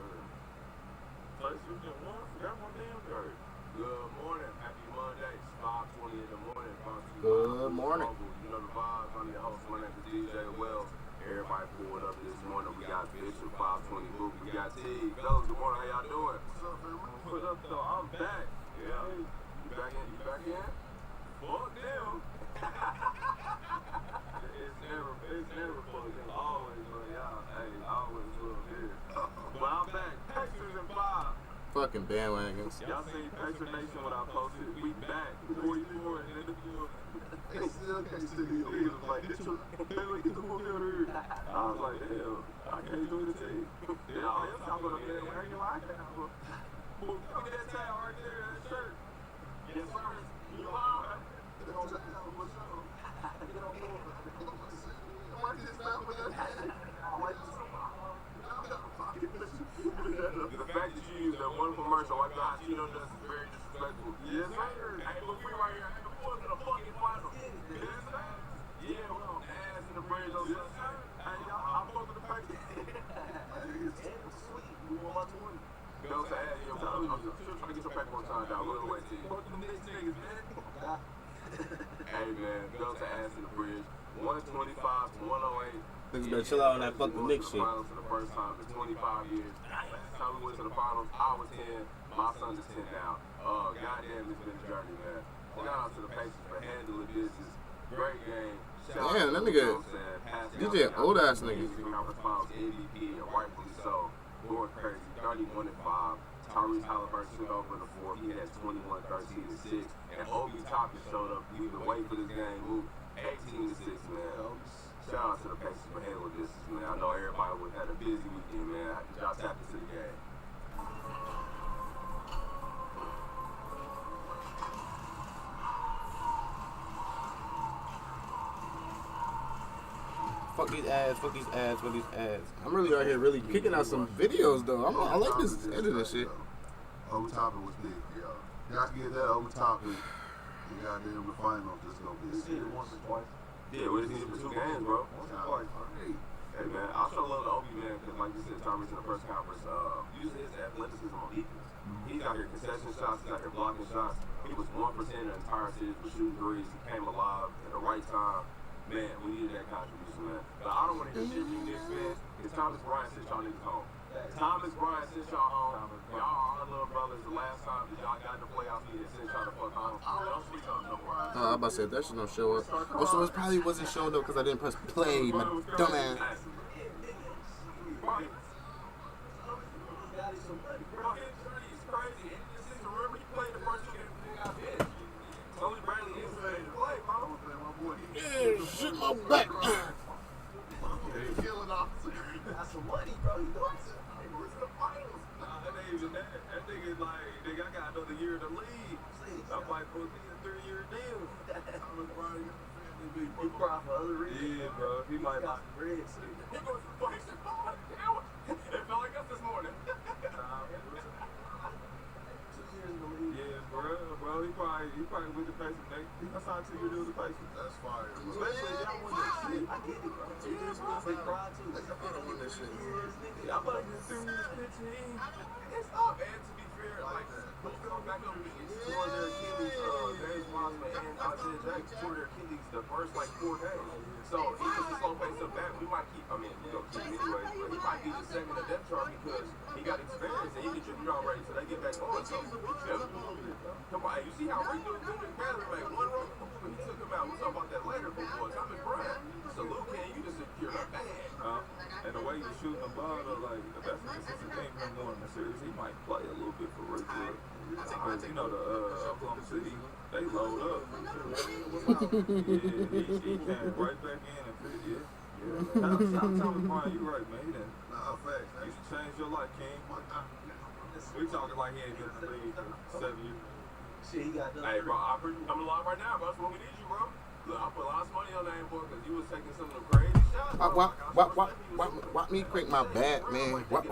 Pacers in one. Got one damn dirt. Good morning. Happy Monday. It's 5:20 in the morning. Good morning. You know the vibes. I'm your host. My name is DJ Wells. Everybody pulled up this morning. We got Bishop 520 Book. We got T. Fellas, good morning. How y'all doing? What's up, man? Put up though. I'm back. Yeah. You back in? You back in? Fuck them. It's never full of them. Always, but y'all, hey, always little here. But I'm back. Pacers and 5. Fucking bandwagons. Y'all seen Pacer Nation when I posted? We back. 44 and in the field. They still can't see me. He was like, get the fuck out of here. I was like, hell, I can't do the team. Yeah, I'm talking about that. I ain't know I can't. Look at that towel right there, that shirt. Yes, sir. You are. What's up? The fact that you use that one commercial like that, you know, that's very disrespectful. Yes, sir. Hey, look, we right here. Hey, before to the fucking final. Yes, sir. Yeah, we're on ass in the brain. Yes, sir. Hey, y'all, I'm fucking the package. Hey, it's sweet. We want my 20. Go to ass. I'm still trying to get some paperwork signed out. We'll wait till you. Fuck them Knicks niggas, man. Hey, man, go to ass in the bridge. 125 to 108. Niggas better chill out on that fucking Knicks shit. Finals for the first time in 25 years. Last time we went to the finals, I was 10. My son is 10 now. Goddamn, it's been a journey, man. Shout out to the Pacers for handling business. Great game. Damn, that nigga, DJ old ass nigga. Conference Finals MVP, and rightfully so. Going crazy. 31-5. Tyrese Halliburton took over in the fourth. He has 21, 13, and 6. And Obi Toppin showed up. We've been waiting for this game. Moved 18 to 6, man. Shout out to the Pacers for handling this, man. I know everybody had a busy weekend, man. Y'all tapped into the game. Fuck these ads, fuck these ads, fuck these ads. I'm really out here really kicking out some videos though. I like this editing shit. Over topic was big, yo. Got to get that over topic. You got to the final. This is going to be a series. Once or twice. Yeah, we just need it for 2 games, bro. Once or twice. Hey, man, I still love the Obi, man, because like you said, Tyrese in the press conference, using his athleticism on defense. He's out here concession shots, he's out here blocking shots. He was 1% in the entire series for shooting threes. He came alive at the right time. Man, we needed that contribution, man. But I don't want to hear shit you Knicks fans, because Thomas Bryant sent y'all niggas home. Thomas Bryant sent y'all home. Y'all are our little brothers. The last time that y'all got in the playoffs, he sent y'all the fuck home. Don't speak on no more. I'm about to say, that shit don't show up. Also, it probably wasn't showing up because I didn't press play, my dumb ass. Yeah, shit my back. That's some money, bro. He doing it. He went to the finals. That nigga like, nigga, I got another year in the league. I might put me a 3-year deal. He cry for other reasons. Yeah, bro. He might got some bread. He goes to fucking shit. It felt like us this morning. 2 years in the league. Yeah, bro. He probably with the Pacers. He gonna sign 2 year deal with the Pacers. That's fire, bro. Especially if y'all win that shit. I get it, bro. 2 years ago, they cried too. I don't win that shit. Y'all about to get 2 years, 15. It's up, man. To be fair, like, let's go back up and score their Achilles. James Wiseman and Isaiah Jackson scored their Achilles the first, like, 4 days. So, even if the slow pace of that, we might keep, we gonna keep him anyway, but he might be the second in the depth chart because he got experience and he can shoot y'all ready till they get back on. So, come on, you see how Rick doing good together, like, one run, when he took him out, we'll talk about that later, but boy, Thomas Bryant, salute, can you just secure a bag? And the way you're shooting the ball, though, like, if that's a consistent thing from him going in the series, he might play a little bit for Rick. Because, you know, the Oklahoma City, they load up. He came right back in and fit, Thomas Bryant, you right, man. He done. Nah, facts. You should change your life, King. We talking like he ain't been in the league for 7 years. Shit, he got done. Hey, bro, I'm alive right now, bro. That's what we need you, bro. Look, I put a lot of money on that, boy, because you was taking some of them crazy shots. Why me crank my bat, man? What?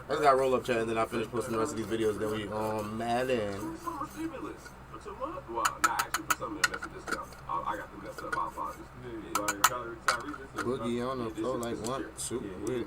I just got roll up chat and then I finish posting the rest of these videos. Then we on Madden. Well, nah, actually, for some of them, that's a discount. I got them messed up. I apologize. Boogie on the floor like one, shoot with it.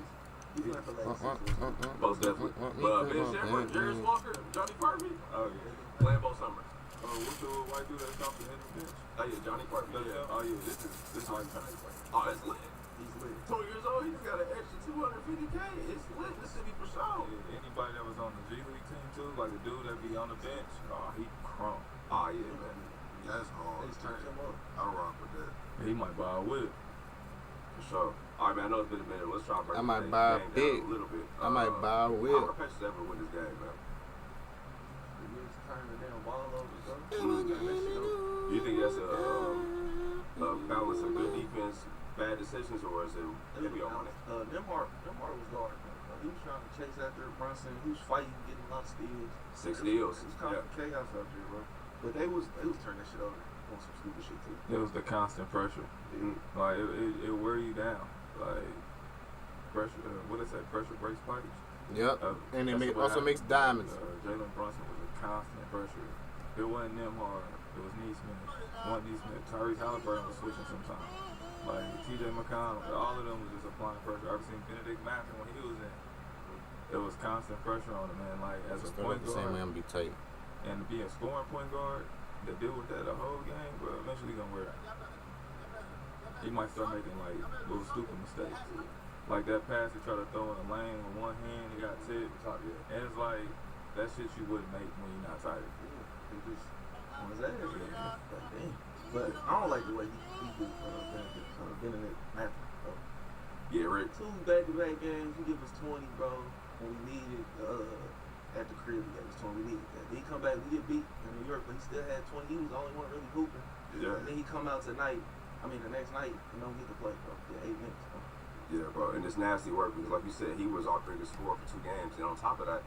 Most definitely. But Ben Shamrock, Jarris Walker, Johnny Parkman. Oh, yeah. Lambo Summer. What's the white dude that's jumping in the bench? Oh, yeah, Johnny Parkman. Yeah. Oh, yeah, this is like Johnny Parkman. Oh, that's lit. He's lit. 20 years old, he just got an extra $250K. It's lit. This city for sure. Yeah, anybody that was on the G League team, too, like a dude that be on the bench, he crunk. Oh, yeah, man. That's hard. He's turning him up. I rock with that. He might buy a whip. For sure. All right, man, I know it's been a minute. Let's try to break I might buy a big. A little bit. I might buy a whip. I Pacers ever win this game, man. You think that's a balance of good defense, bad decisions, or is it maybe on it? Denmark was guarding. He was trying to chase after Brunson. He was fighting, getting a lot of steals. 6 steals. It was kind of chaos out there, bro. But they was turning that shit over on some stupid shit too. It was the constant pressure. Like it wear you down. Like pressure. What is that? Pressure breaks bodies. Yep. And it also makes diamonds. Jalen Brunson was a constant applying pressure. It wasn't them hard. It was Neesmith. One Neesmith. Tyrese Halliburton was switching sometimes. Like TJ McConnell, all of them was just applying pressure. I've seen Benedict Matthew when he was in. There was constant pressure on him, man. Like as a point guard. Same way I'm gonna be tight. And to be a scoring point guard, to deal with that the whole game, but eventually he's gonna wear it. He might start making like little stupid mistakes. Like that pass he tried to throw in the lane with one hand, he got tipped. And it's like that shit you wouldn't make when you're not tired. He just on his ass. Yeah. Like, damn. But I don't like the way he Benedict Matthew. Yeah, Rick. 2 back-to-back games, he give us 20, bro. When we needed at the crib, he gave us 20. We needed that. Then he come back, we get beat in New York, but he still had 20. He was the only one really hooping. Yeah. And then he come out tonight. The next night, and don't get to play, bro. Yeah, 8 minutes, bro. Yeah, bro, and it's nasty work because, like you said, he was our biggest scorer for 2 games, and on top of that,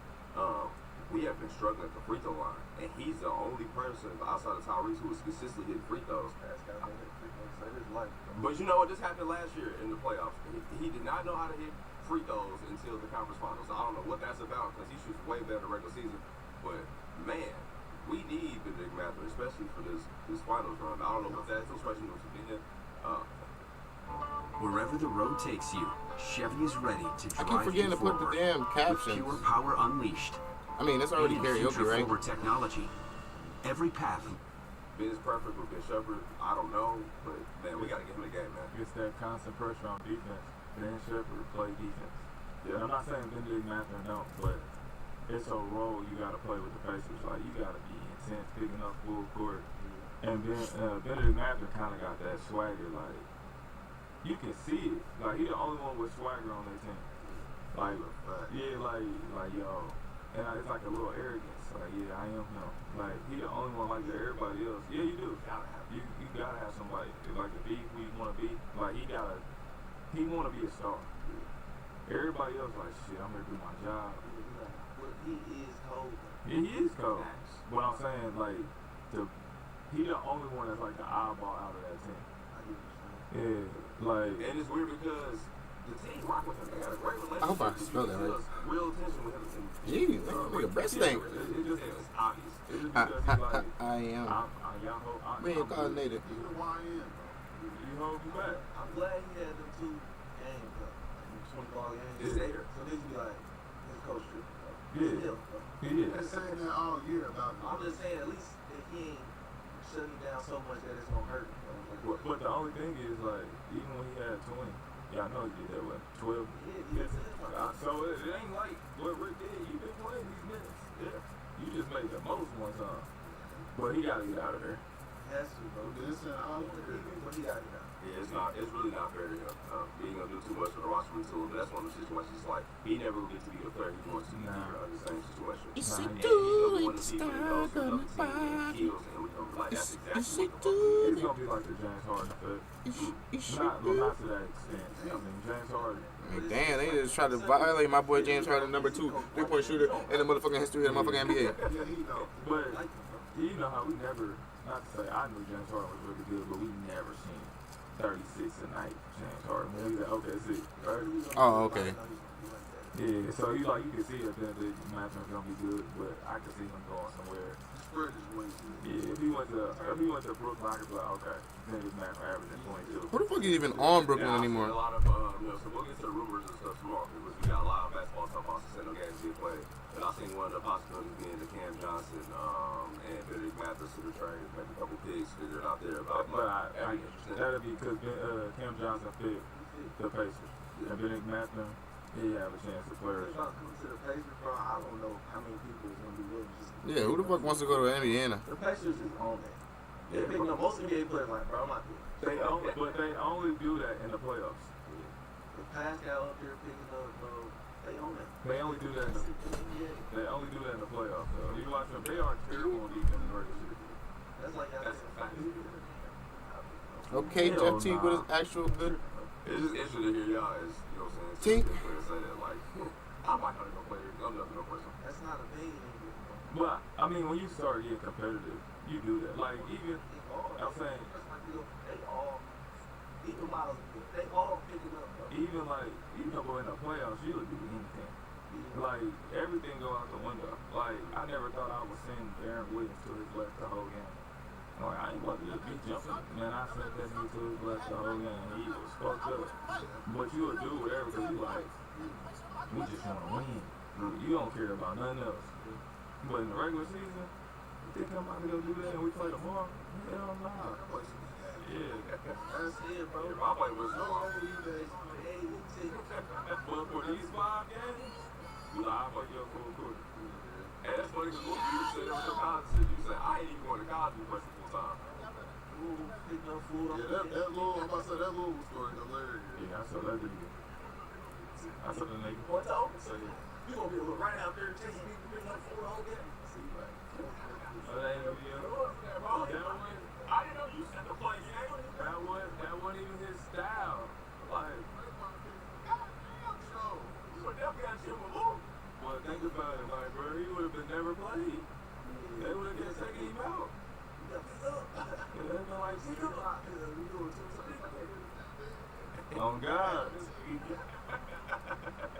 we have been struggling at the free throw line, and he's the only person outside of Tyrese who is consistently hitting free throws. But you know what? This happened last year in the playoffs. He did not know how to hit free throws until the conference finals. I don't know what that's about because he shoots way better in the regular season. But man, we need the big Matthew, especially for this finals run. I don't know what that is, especially with being Wherever the road takes you, Chevy is ready to drive I keep forgetting to put the damn captions. Pure power unleashed. I mean, that's already karaoke, right? Forward technology. Every path. Biz perfect with Ben Shepherd. I don't know, but man, we gotta get him the game, man. It's that constant pressure on defense. Ben Shepherd play defense. Yeah, I'm not saying Benedict Matthew don't, but it's a role you gotta play with the Pacers. Like you gotta be intense, picking up full court. And Benedict Matthew kind of got that swagger, like. You can see it. Like, he the only one with swagger on their team. Like, yeah, like yo. And it's like a little arrogance. Like, yeah, I am him. Like, he the only one like that. Everybody else, yeah, you do. You gotta have somebody like to be who you want to be. Like, he want to be a star. Everybody else like, shit, I'm gonna do my job. But he is cold. Yeah, he is cold. But I'm saying, like, he the only one that's like the eyeball out of that team. Yeah, like, and it's weird because the team rock with him. They got a great relationship. I hope I spelled that right. Real attention with him. Jeez, nigga, breast thing. It just is obvious. It's just because he's like, I am. Man, call native. You hold me back. I'm glad he had them 2 games, 20 ball games. It's there. So these be like his coach trip. Yeah. They're saying that all year about him. I'm just saying, at least if he ain't shutting down so much that it's gonna hurt him. But the only thing is, like, even when he had 20, yeah, I know he did that with 12. So it ain't like what Rick did. You've been playing these minutes. Yeah. You just made the most one time. But he got to get out of there. He has to, bro. But he got to get out. Yeah, it's really not fair to him. He ain't gonna do too much for the roster retool, but that's one of the situations like he never will get to be the player he wants to be under the same situation. It's a And he's dude, one of it's the people that goes to another team and kills, and we gonna be like, that's exactly It's a what dude. It's going to be like the James Harden effect. Not to that extent. I mean, James Harden. Damn, they just tried to violate my boy James Harden, number 2 3-point shooter in the motherfucking history of the motherfucking NBA. But you know how we never, not to say I knew James Harden was really good, but we never seen 36 a night James Harden. We like, okay, that's it. Right? Oh, okay. Yeah, so you can see that the matchup gonna be good, but I can see him going somewhere. Yeah, if he went to Brooklyn, I could be like, okay, then his match averaging 22. Who the fuck is even on Brooklyn anymore? A lot of, so we'll get to the rumors and stuff tomorrow because we got a lot of basketball stuff on Sendo games being played. And I think one of the possibilities being the Cam Johnson and Benedict Matthews to the trade, maybe a couple picks figured out there. But that'll be because Cam Johnson fit the Pacers. And Benedict Matthews, he have a chance to flourish. If I come to the Pacers, bro, I don't know how many people is going to be willing to just... Yeah, who the fuck wants to go to Indiana? The Pacers is on that. They're picking up most NBA players like, bro, I'm not doing it. But they only do that in the playoffs. The Pascal up there picking up, bro, they own that. They only do that in the playoffs, though. You watch them, they are terrible on defense in the regular season. That's like y'all said. Okay, Jeff T with his actual good. It's just interesting to hear y'all, you know what I'm saying? Say that, like, I'm not going to go play here. I'm not going to go play something. That's not a thing anymore. But, I mean, when you start getting competitive, you do that. Like, even, I'm saying, even Miles, they all picking up. Even like, you know, in the playoffs, you'll do anything. Like, everything go out the window. Like, I never thought I would send Aaron Williams to his left the whole game. Like, I ain't about to just be jumping. Man, I sent that nigga to his left the whole game. He was fucked up. But you would do whatever because you like, we just want to win. You don't care about nothing else. But in the regular season, you think I'm about to go do that and we play tomorrow? Hell no. Yeah. That's it, bro. My play was But for these 5 games, you like, I'll fuck you up for a quarter. And that's funny because you said that was your college shit. You said, I ain't even going to college to play full time. Yeah, that little, I'm about to say, that little story hilarious. Yeah, I saw that video. I saw the nigga. What's open? So, you gonna be able to run out there and chase people bring up for the whole game. See, like, That ain't no video. I didn't know you said the play game. That wasn't even his style. Like, you would definitely got shit with Lou. well, think about it, like, bro, he would have been never played. They would have just taken him out. It would have been like, oh God.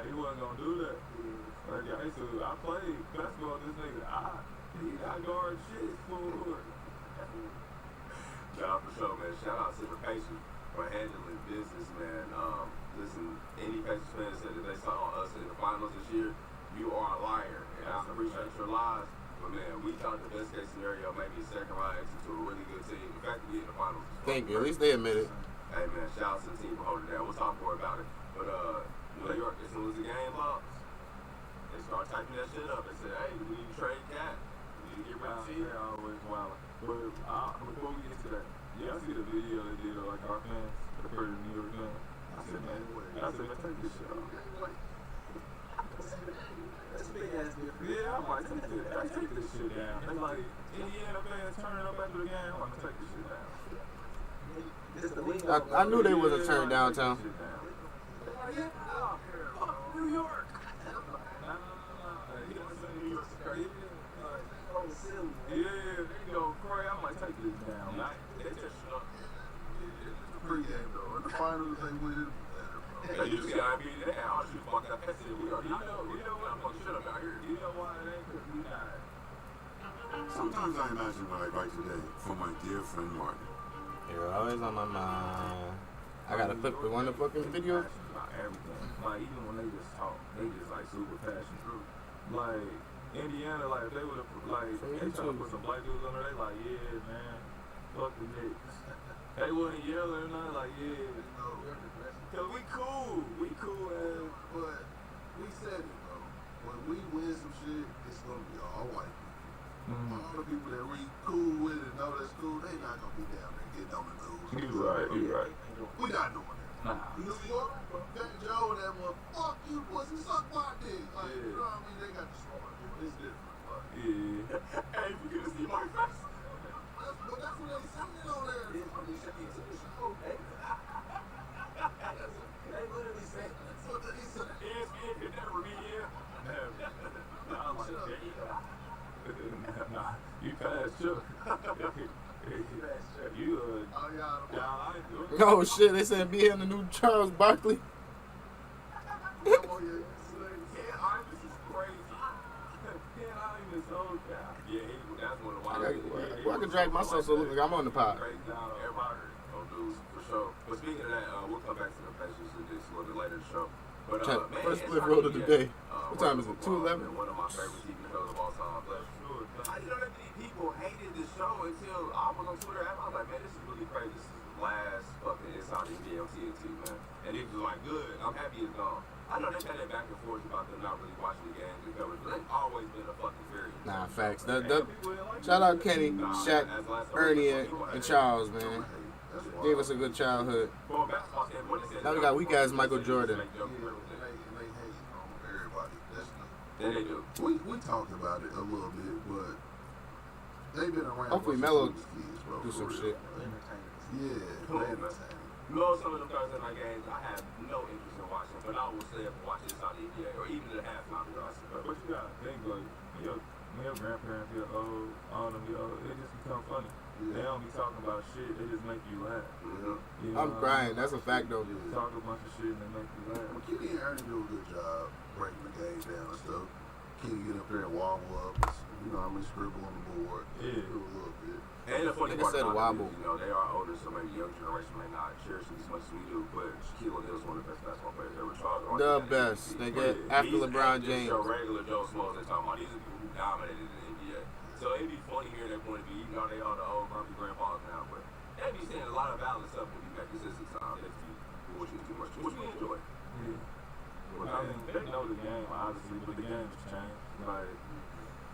He wasn't gonna do that. Like, I played basketball with this nigga. I guard shit for Nah, for sure, man. Shout out to the Pacers for handling business, man. Listen, any Pacers fans said that they saw us in the finals this year, you are a liar. And I appreciate your lies. But, man, we thought the best case scenario maybe second round exit to a really good team. The fact that we in the finals. Thank you. At least they admit it. Hey, man, shout out to the team for holding down. We'll talk more about it. But, New York, as soon as the game lost, they started typing that shit up. They said, hey, we need to trade Cat. We need to get rid of T. They're always wild. But before we get to that, yeah, I see the video they did of like our fans, the pretty New York fans. I said, man, take this shit off. that's a big ass difference. Yeah, I'm like, take this shit down. They like, Indiana fans turning up after the game, I'm like, take this shit down. I knew they wasn't turned downtown. New York. Yeah, there you go, Corey. I might take this down. They just shut up. The pregame though, in the finals they win. You just gotta be there. I'll shoot fuck that. That's it. We already know. You know what? I'm fucking shit up out here. You know why it ain't? Because we not. Sometimes I imagine what I write today for my dear friend Martin. You're always on my mind. I gotta clip the one of the fucking video. About everything. Like, even when they just talk, they just like super passionate. Like, Indiana, like, if they would have, like, they trying to put some black dudes on there, they like, yeah, man, fuck the Knicks. They wasn't yelling or nothing, like, yeah. Cause we cool, man. But we said it, bro. When we win some shit, it's gonna be all white people. All the people that we cool with and know that's cool, they not gonna be down there getting on the news. You right. We not doing that. Nah. New York, Fat Joe and that one, fuck you, pussy, suck my dick. Like, you know what I mean? They got the smart people. It's different. But Yeah. Hey, you get to see my face. but that's what they saying on there. They literally say That's what they say. ESPN could never be here. Nah, I'm like, nah, you passed Chuck. You, Oh shit, they said be in the new Charles Barkley. Ken Iverson is crazy. Ken Iverson is so down. Yeah, that's one of the wild. Well, I can drag myself so it look like I'm on the pod. For sure. But speaking of that, we'll come back to the Pacers in this a little bit later in the show. But, man, first split roll of the day. What time is it? 2:11? One of my favorite TV shows of all time. But I didn't know that many people hated the show until I was on Twitter. I was like, man, this is really crazy. This is the last fucking Inside NBA on TNT, man. And it was like, good. I'm happy it's gone. I know they've had that back and forth about them not really watching the games and covering, but they've always been a fucking variant. Nah, facts. Shout out Kenny, Shaq, Ernie, and Charles, man. Gave us a good childhood. Now we got weak ass Michael Jordan. Yeah, they do. We talked about it a little bit, but they've been around. Hopefully Melo do some shit. Yeah, Most of them Thursday night games, I have no interest in watching, but I will stay up and watch this on the NBA or even the halftime. But you got to think, like, when your grandparents get old, all them get old, it just become funny. They don't be talking about shit, they just make you laugh. You know I'm crying, that's a fact though. Talk a bunch of shit and they make you laugh. Well, Kenny and Ernie do a good job breaking the game down and stuff. Kenny get up there and wobble up, you know, scribble on the board. Yeah. Do a little bit. And the funny part about it is, wobble. you know, they are older, so maybe young generation may not cherish it as much as we do, but Shaquille O'Neal is one of the best basketball players ever. The best, nigga, after LeBron James. Your regular Joe Small's they talking about. These are people who dominated in the NBA. So it'd be funny hearing that point of view, even though they are the old grumpy grandpas now, but they be saying a lot of valid stuff when you back your system time. They be bullshit too much, which we enjoy. Yeah. Well, I mean, they know the game, obviously, but the game's changed. Like,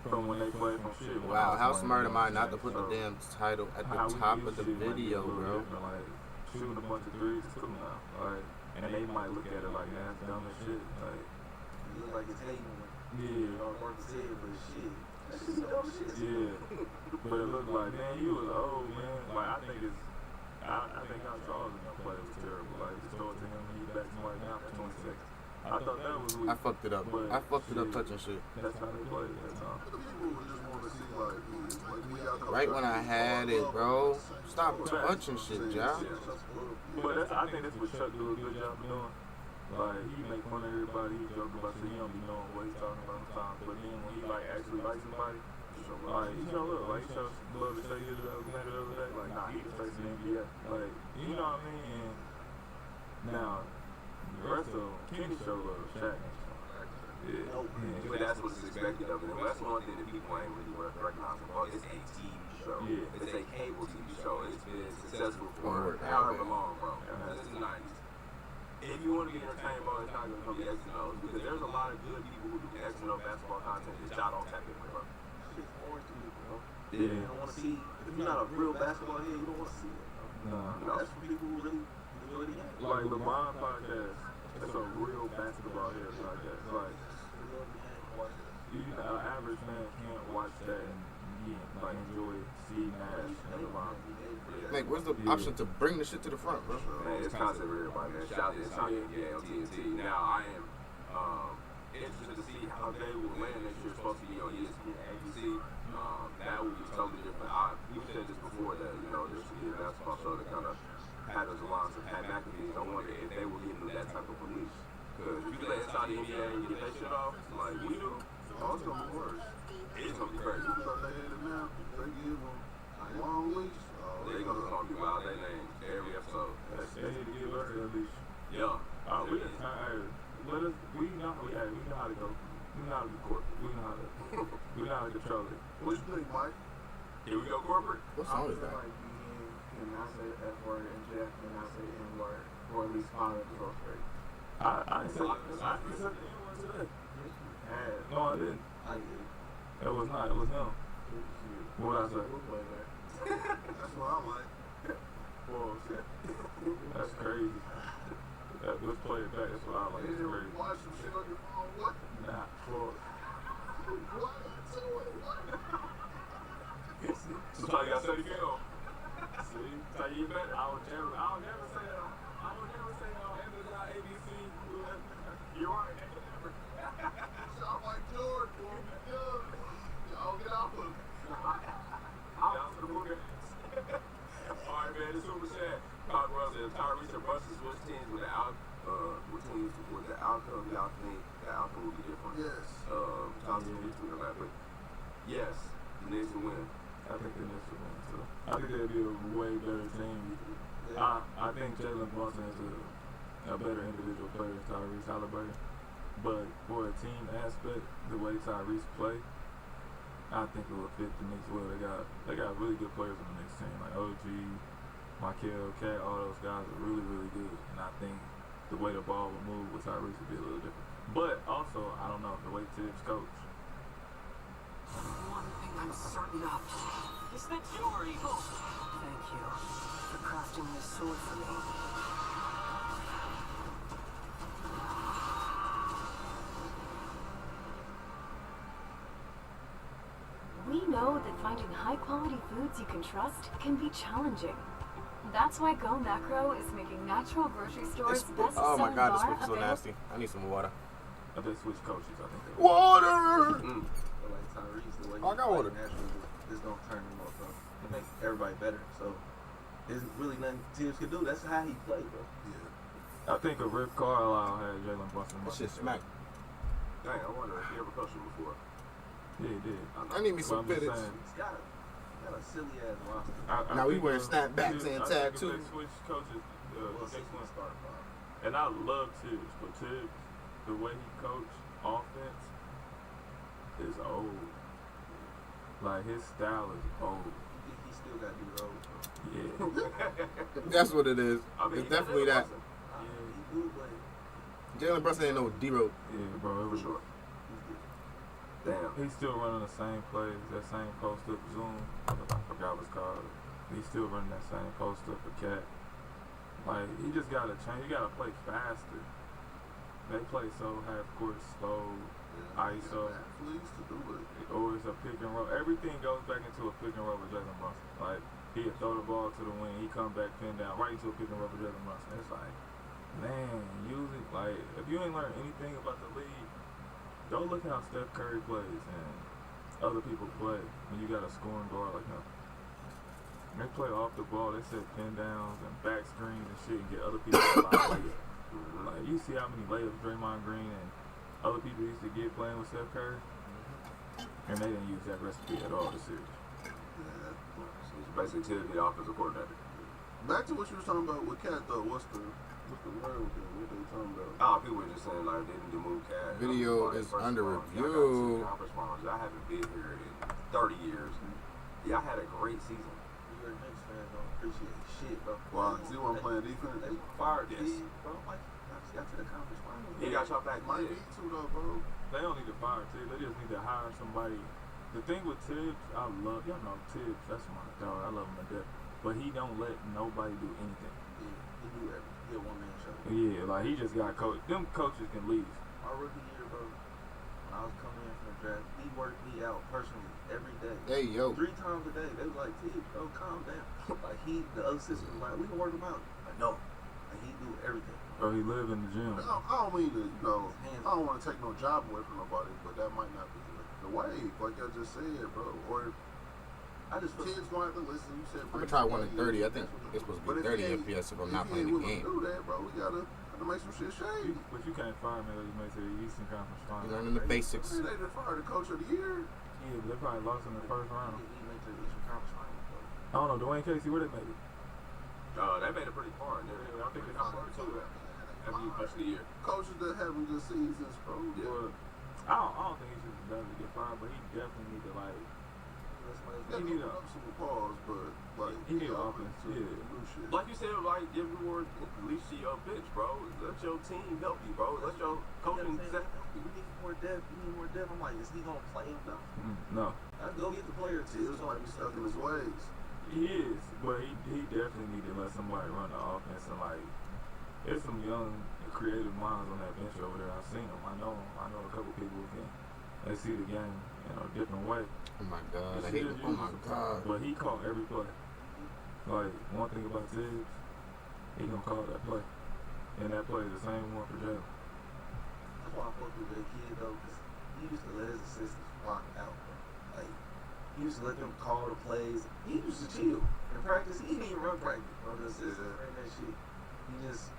from when they play from shit. Wow, how smart am I not to put the damn title at the top of the video, bro? Like, shooting a bunch of threes is cool now. Like, and they might look at it like, man, that's dumb as shit. Like, it look like it's hating. Yeah. You know, work his head, but shit. That shit's dumb shit. Yeah. But it looked like, man, you was old, man. Like, I think how Charles in that play was terrible. Like, just throw it to him and he back somebody down for 20 seconds. I thought that was weak. I fucked it up. I fucked it up touching shit. That's how they played at that time. Right when I had it, bro. Stop touching shit, y'all. But I think that's what Chuck do a good job of doing. Like, he make fun of everybody, he joke about shit, he don't be knowing what he's talking about sometimes. But then when he like actually likes somebody, like, he show love. Like, he shows love to say you the other day. Like, nah, he just face the NBA. Like, you know what I mean? And now, the rest of them, Kenny show love, Shaq. Yeah. But that's what's expected of it. And that's one thing that people ain't really recognizing. Well, it's a TV show. Yeah. It's a cable TV show. It's been successful for however long, bro. Since the 90s. If you want to get entertained, bro, it's not going to be X and O's. Because there's a lot of good people who do X and O basketball content that y'all don't tap in with, bro. Shit's boring to me, bro. Yeah. You don't want to see, if you're not a real basketball head, you don't want to see it. Nah. That's for people who really enjoy the game. Like, LeBron podcast, it's a real basketball head podcast. Like, an average man can't watch that and like enjoy Steve Nash and LeBron. Like, where's the option to bring the shit to the front, bro? Man, it's content for everybody, man. Shout out to Tanya on TNT. Now, I am interested to see how they will land next year. Supposed to be on ESPN, ABC. That will be totally different. We said this before that, you know, this should be a basketball show that kind of patterns the lines of Pat McAfee. I wonder if they will give them that type of release. Because if you let inside the NBA and get that shit off, like we do, oh, it's going to be worse. It's going to be crazy. They give them long leash. They're going to call you out their names every episode. They need to give us at least. Yeah. We know how to go. We know how to be corporate. We know how to control it. What you think, Mike? Here we go, corporate. What song is that? Like being, and I say the F word and Jeff, and I say the N word, or at least follow the growth rate. I said the N-word today. No, I didn't. It was not. It was him. What I say? That's what I like. Well, shit. That's crazy. Let's play it back. That's what I like. It's crazy. Watch some shit on your phone. What? Nah, for What? So I got 30 film. see, tell you better. I'll never say that. I will never say that on Amazon, ABC. You're right. Sound like George, boy. Y'all get out of it. Alright, man, this super sad. Pop Russell and Tyrese and Russell switch teams with the outcome. Y'all think the outcome will be different? Yes. Johnson will be tweeting that, but yes, the Knicks will win. I think the Knicks will win too. I think they'll be a way better team. I think Jalen Brunson is a better individual player than Tyrese Halliburton. But for a team aspect, the way Tyrese play, I think it will fit the Knicks well. They got really good players on the Knicks team, like OG, Michael, Cat, all those guys are really, really good. And I think the way the ball will move with Tyrese will be a little different. But also, I don't know, the way Tibbs coach. One thing I'm certain of is that you're evil. Thank you for crafting this sword for me. We know that finding high-quality foods you can trust can be challenging. That's why Go Macro is making natural grocery stores best oh my selling god, this bar whip is so nasty. I need some water. If they switch coaches, I think they Water! Like Tyrese, the way Oh, I got water. naturally is gonna turn him up, bro. It make everybody better. So there's really nothing Tibbs can do. That's how he play, bro. Yeah. I think if Rick Carlisle had Jalen Brunson. That shit smack. Dang, I wonder if he ever coached him before. Yeah, he did. I need me some But I'm just fitteds. saying, He's got a silly ass roster. Now we think wearing if- snapbacks and I tag think if too. they switch coaches, Well, next since one we started, and I love Tibbs, but Tibbs, the way he coached offense is old. Like his style is old. He still got to do the old, bro. Yeah. That's what it is. I mean, It's definitely that. He do, but Jalen Brunson ain't no D-Road. Yeah, bro. It For was, sure. Damn. He's still running the same plays, that same post-up zoom. I forgot what it's called. He's still running that same post-up for Cat. Like, he just got to change. He got to play faster. They play so half-court slow, ISO. Athletes to do it. Or it's a pick and roll. Everything goes back into a pick and roll with Jalen Brunson. Like, he'll throw the ball to the wing, he come back, pin down, right into a pick and roll with Jalen Brunson. It's like, man, usually, like, if you ain't learned anything about the league, don't look at how Steph Curry plays and other people play when you got a scoring guard like him. They play off the ball, they set pin downs and back screens and shit and get other people a lot of layups. Like, you see how many layups Draymond Green and other people used to get playing with Steph Curry? And they didn't use that recipe at all this series. So it's basically Tibbs the offensive coordinator. Back to what you was talking about with Cat though. What's the word with them? What they talking about? People were just saying like they need to move Cat. Video is under review. I haven't been here in 30 years. Yeah, I had a great season. New York Knicks fans don't appreciate shit, bro. Wow, because he wasn't playing defense. They fired Yes. Tibbs, bro. Like, I just got to the conference finals. He got y'all back Might mid. be too though, bro. They don't need to fire Tibbs. They just need to hire somebody. The thing with Tibbs, I love, y'all know Tibbs, that's my dog. I love him to death. But he don't let nobody do anything. Yeah, he do everything. He a one-man show. Yeah, like he just got coach. Them coaches can leave. My rookie year, bro, when I was coming in from the draft, he worked me out personally every day. Hey, yo. 3 times a day. They was like, Tibbs, bro, calm down. Like, the other assistant was like, we can work him out. Like, no. Like, he do everything. Or he live in the gym. I don't mean to, I don't want to take no job away from nobody, but that might not be the wave, like I just said, bro. Or I just kids gonna have to listen. You said I'm gonna try 1 at 30. I think it's supposed to be 30 FPS if I'm not playing the game. Do that, bro. We gotta make some shit shady. But you can't fire me unless you make it to the Eastern Conference You Finals. learning the basics. They just fired the coach of the year. Yeah, but they probably lost in the first round. He made to the Eastern Conference finals, bro. I don't know, Dwayne Casey, where they made it? They made it pretty far. I think they got far too. After you push the year. Coaches that having good seasons, bro. Yeah. Well, I don't think he should be done to get fired, but he definitely need to like. He need to up some pause, but like He need offense. Yeah. new shit. Like you said, like give more leash to your bench, bro. Let your team help you, bro. Let your coaching staff help you. We need more depth. We need more depth. I'm like, is he gonna play him though? No. Let's go get the player too. Tibbs might be stuck in his ways. He is, but he definitely need to let somebody run the offense and like. There's some young, creative minds on that bench over there. I've seen them. I know a couple people who can. They see the game in a different way. Oh my god, I He hate just it. Oh my uses- god. But he caught every play. Like, one thing about Tibbs, he gonna call that play. And that play is the same one for Jalen. That's why I fuck with that kid though, because he used to let his assistants rock out, bro. Like, he used to let them call the plays. He used to chill. In practice, he didn't even run practice, bro. The assistants ran that shit. He just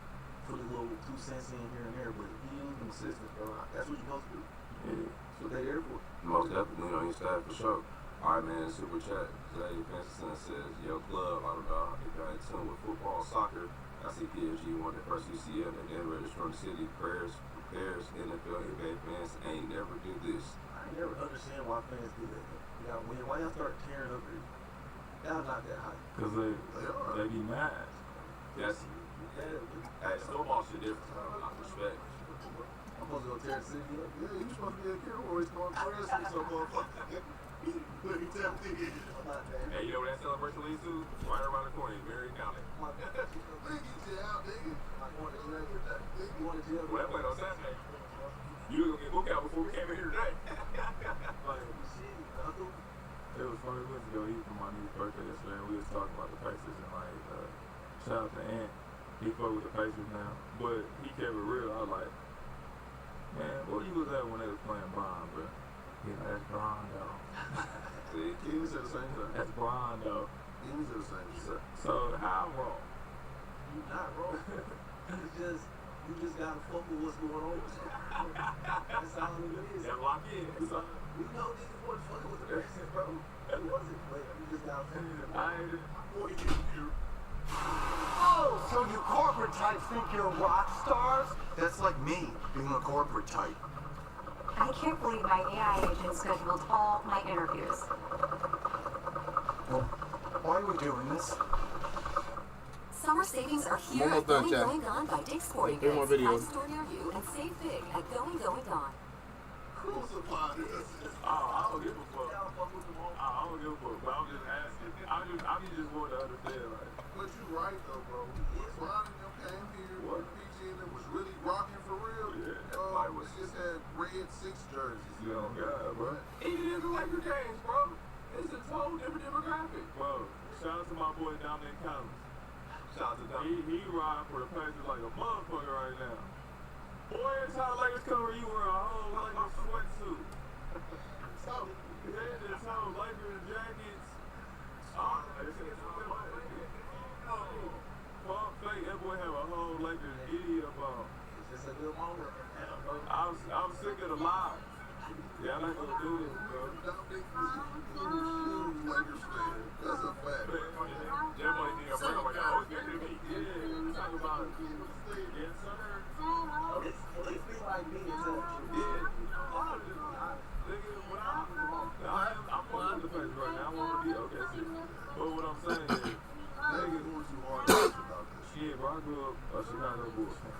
put a little 2 cents in here and there, but he used them assistants, bro. That's what you're supposed to do. Yeah. That's what they there for. Most definitely on your staff for sure. All right, man. Super chat. Zay Vincent says, "Yo, club. I don't know if y'all in tune with football, soccer. I see PSG won the first UCL and then register in the city. Prayers, NFL, NBA fans ain't never do this. I ain't never understand why fans do that. Y'all win. Why y'all start tearing up here? Y'all not that high. Because they be mad. That's hey, football shit different. I respect. I'm supposed to go tear the city up. Yeah, you supposed to be a kid where he's going press with some motherfucker. Look, he tapped in. Hey, you know where that celebration leads to? Right around the corner in Marion County. Nigga, get out, nigga. I going to jail with that. You going to jail Well, that played on Saturday. You was gonna get booked out before we came in here today. Like, it was funny, we went to go eat for my niece's birthday yesterday, and we was talking about the Pacers, and like, shout out to Ant. He fuck with the Pacers now, but he kept it real. I was like, man, where you was at when they was playing Bond, bro? Yeah, that's Rondo. See, King said the same thing. That's Rondo. King said the same shit. So how I'm wrong? You not wrong. It's just, you just gotta fuck with what's going on. That's all it is. Yeah, lock in. So, we know niggas wasn't fucking with the Texans, bro. It wasn't, but you just gotta fuck with them. Oh, so you corporate types think you're rock stars? That's like me, being a corporate type. I can't believe my AI agent scheduled all my interviews. Well, why are we doing this? Summer savings are here Almost at done, Going chat. Going Gone by Dick's Sporting Three more Goods. videos. Find a store near you and save big at Going Going Gone. Crucify this. I don't give a fuck. I don't give a fuck, but I'm just asking. I just want to understand, like. But you right though, bro. Ron and them came here with PG and it was really rocking for real. Yeah. We just had red 6 jerseys. You know, God, bro. Even in the Laker games, bro. It's a total different demographic. Bro, shout out to my boy Dominic Collins. Shout out to Dominic. He riding for the Pacers like a motherfucker right now. Boy, it's how Lakers cover you wear a whole Lakers sweatsuit. So, yeah, this whole Lakers jackets. Fuck fake, that boy have a whole Lakers idiot about. It's just a good moment. I'm sick of the lies. Yeah, I'm not gonna do this, bro. Lakers fan. That's a fact. That boy think I'm bringing my dog. Yeah, talk about it. Yes, sir. At least be like me and tell the truth. I'm on the face right now. I want to be okay. But what I'm saying is, Niggas want you hard about this. shit, bro, I grew up a Chicago Bulls fan.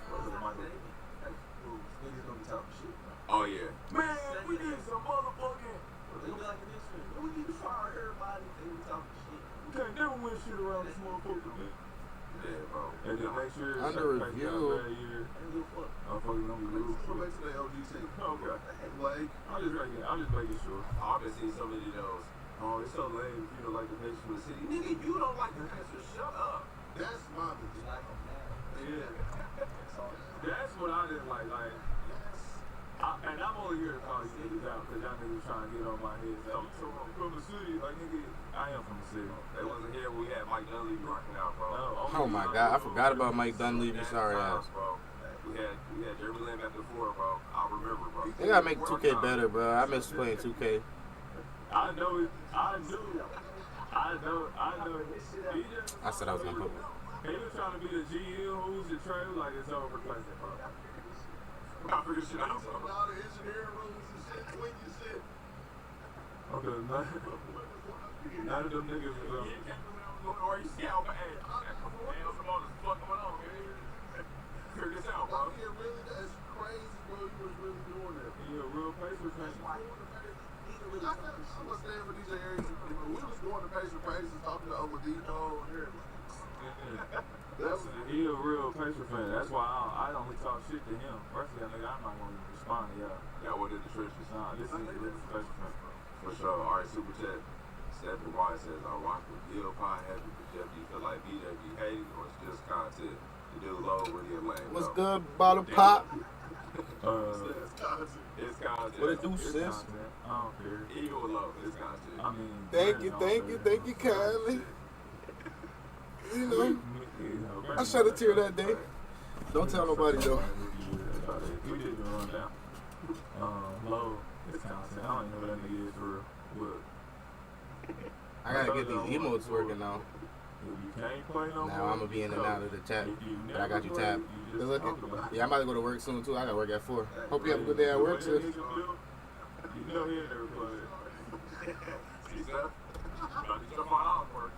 Niggas gonna be talking shit. Oh yeah. Man, we need some motherfucking. They gonna be like this shit. We need to fire everybody. They be talking shit. We can't never win shit around this motherfucker, man. Yeah, bro. And then next year, Under review. I'm fucking gonna be Let's losing. go back to the LGT. Okay. Like, I'm just making sure. I've been seeing so many of those. Oh, it's so lame if you don't like the Pacers from the city. Nigga, you don't like the Pacers. Shut up. That's my bitch. Yeah. That's what I didn't like. And I'm only here to call you niggas out because y'all niggas trying to get on my head. So I'm from the city, like nigga, I am from the city. They wasn't here when we had Mike Dunleavy rocking out, bro. Oh my God, I forgot about Mike Dunleavy. Sorry ass. Bro. We had Jeremy Lamb at the floor, bro. I remember, bro. They gotta make 2K better, bro. I miss playing 2K. I know it. I know. I said I was gonna put. He was trying to be the GM who's the trade, like it's over placement, bro. I figured shit out. A lot of engineering rooms and shit, tweaking shit. Okay, none of them niggas is Or you see how bad. What's going on, man? Figure this out, bro. Yeah, really, that's crazy, bro. You was really doing that. You a real Pacer fan. I'm gonna stand for DJ Arias. We was going to Pacer practice and talking to Oladipo and everything. He a real Pacer fan. That's why I only talk shit to him. Personally, I think I'm not gonna respond to y'all. Y'all went in the trenches. Nah, this is a Pacer fan. For sure. All right, Super Chat. Stephen White says, I rock with Gil Pie Heavy, but Jeff, do you feel like BJ be hating or it's just content? The dude low really a lame. What's good, bottle pop? It's content. It's content. What it do, sis? I don't care. Ego low. It's content. I mean, Thank you kindly. You know, I shed a tear that day. Don't tell nobody though. We didn't run down. Low. It's content. I don't even know what that nigga is for real. But I gotta get these emotes working now. you can't play no more. Now I'm gonna be in and out of the chat, but I got you tabbed. Good looking. Yeah, I'm about to go to work soon too. I gotta work at 4. Hope you have a good day at work, sis. You know he ain't never played. See, Steph? About to jump on work.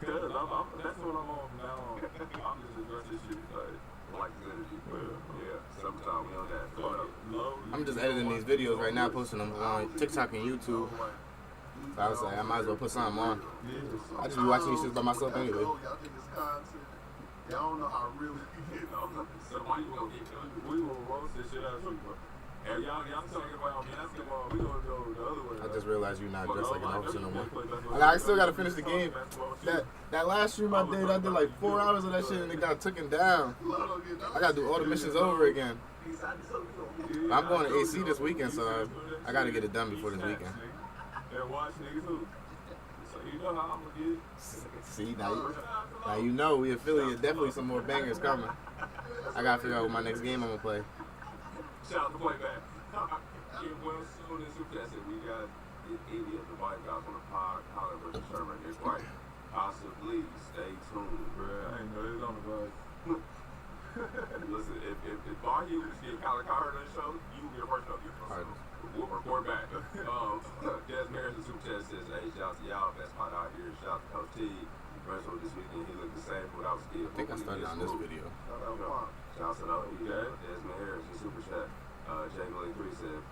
Cause that's what I'm on from now on. I'm just addressing shit like this energy. Yeah, sometime we on that. I'm just editing these videos right now, posting them on TikTok and YouTube. So I was like, I might as well put something on. I just be watching these shit by myself anyway. Y'all think it's content. Y'all don't know how really somebody gonna get done. We will roast this shit out of you, bro. And y'all talking about basketball, we gonna go the other way. I just realized you're not dressed like an officer no more. And I still gotta finish the game. That last stream I did like 4 hours of that shit and it got taken down. I gotta do all the missions over again. I'm going to AC this weekend, so I gotta get it done before this weekend. And watch niggas who. So you know how I'm gonna get. See, now you know we affiliate. Definitely some more bangers coming. I gotta figure out what my next game I'm gonna play. Shout out to Playback. Get well soon as Super Chat said we got any of the white guys on the pod, Colin versus Sherman. It's right. Possibly stay tuned. Bruh, I ain't know it was on the bus. Listen, if Bar Hughes get Colin Cowherd on the show, you will be the first to know. We'll report back. Des Maris in Super Chat says, hey, shout out to y'all, best spot out here. Shout out to Coach T. Wrestled this weekend. He looked the same without skill. I think I started on this video. Shout out to Des Maris in Super Chat. Jay Miller 3 said,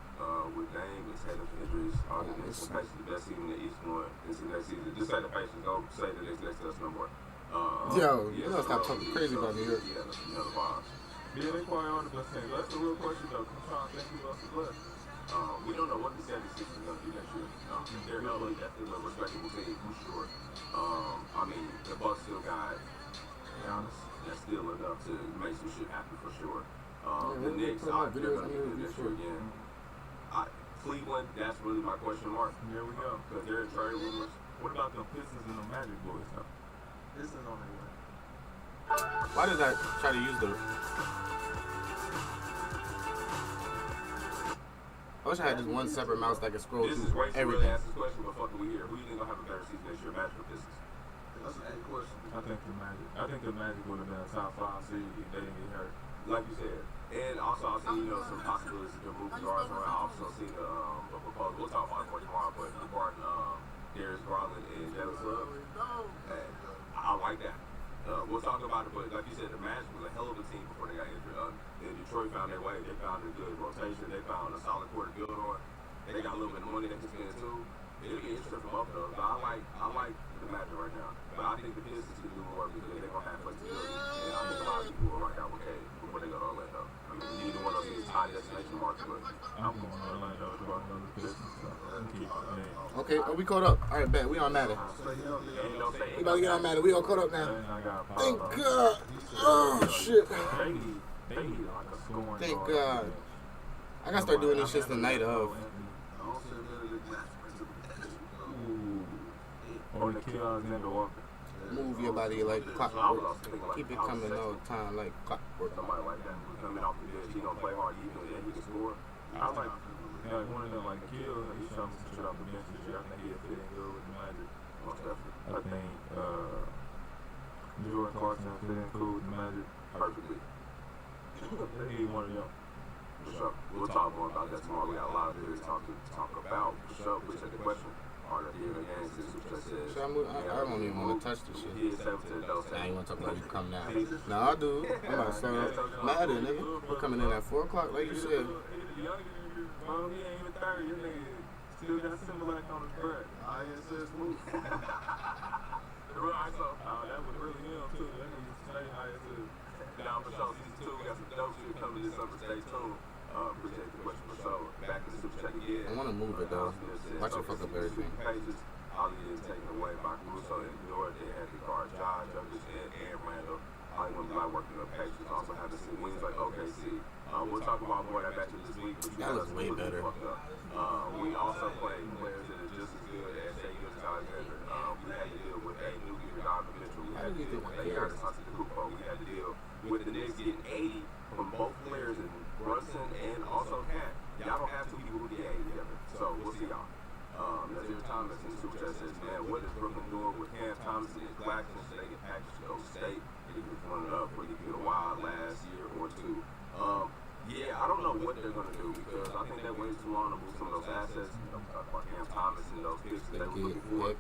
with Dame and Tatum injuries, are the Knicks and Pacers the best team in the East going into next season? Just say the Pacers, don't say the Knicks next to us no more. Yo, you gotta stop talking crazy about New York. Yeah, another box. Yeah, they probably are the best team. That's the real question, though. I'm trying to think who else is left. We don't know what the 76ers are going to do next year. They're definitely a respectable team, for sure. I mean, the Bucks still got Giannis. That's still enough to make some shit happen, for sure. The Knicks, they're going to be good next year again. Cleveland, that's really my question mark. Here we go. Because they're in trade rumors. What about the Pistons and the Magic boys, though? Pistons on their way. Why did I try to use the... I wish I had just one separate mouse that could scroll This is through way too everything. early to ask this question, but fuck it, we here. Who do you think gonna have a better season next year, Magic or Pistons? That's a good question. I think the Magic would have been a top 5 seed if they didn't get hurt. Like you said. And also I've seen, some possibilities to move guards around. I've also seen a proposal, we'll talk about it more tomorrow, but regarding Darius Garland and Jalen Suggs. And I like that. We'll talk about it, but like you said, the Magic was a hell of a team before they got injured. And Detroit found their way. They found a good rotation. They found a solid core to build on. They got a little bit of money they can spend too. It'll be interesting for both of those. But I like the Magic right now. But I think the Pistons can do more because they're gonna have flexibility. And I think a lot of people will rock out with Cade before they go to Orlando. I mean, neither one of those is high destination marks, but I'm going to Orlando to rock out with the Pistons. Okay, we caught up. All right, bet. We on Madden. We about to get on Madden. We all caught up now. Thank God. Oh, shit. They need like a scoring. Thank God. I gotta start doing these shits the night of. Or the kill Alexander Walker. Move your body like clockwork. Keep it coming all the time like clockwork. Somebody like that coming off the bench, he don't play hard either, and he can score. I like one of them like Kill. He shot some shit off the bench this year. I think he'll fit in good with the Magic. Most definitely. I think Jordan Clarkson fit in cool with the Magic. Perfectly. They need one of them. For sure. We'll talk more about that tomorrow. We got a lot of things to talk about. For sure. Appreciate the question. I don't even want to touch this shit. I ain't want to talk about you come now. No, I do. I'm about to start Madden, nigga. We're coming in at 4 o'clock, like you said. He ain't even 30. Your nigga still got Similac on his breath. ISS move. Right, so that was really him, too. That nigga stay ISS. Now, for sure, season 2, we got some dope shit coming this summer. Stay tuned. Appreciate the question for sure. Back to the Super Chat again. I want to move it though. Watch it fuck up everything. Ali is taken away by Caruso and New York. They had the guard Josh, Douglas, and Randall. Ali went by working on Pacers. Also have the same wings like OKC. We'll talk about more of that matchup this week. That looks way better. We also played players that are just as good as Shea Gilgeous Alexander. We had to deal with a new year Donovan Mitchell. We had to deal with a Giannis Antetokounmpo. We had to deal with the Knicks getting 80 from both players in Brunson and also Cat. Y'all don't have 2 people who get 80 together. So we'll see y'all. Nazir Thomas in Super Chat says, man, what is Brooklyn doing with Cam Thomas and Blackson so they get packaged to go state? He was running up pretty good a while last year or 2. Yeah, I don't know what they're going to do because I think they waited too long to move some of those assets. Cam Thomas and those picks that they were looking for.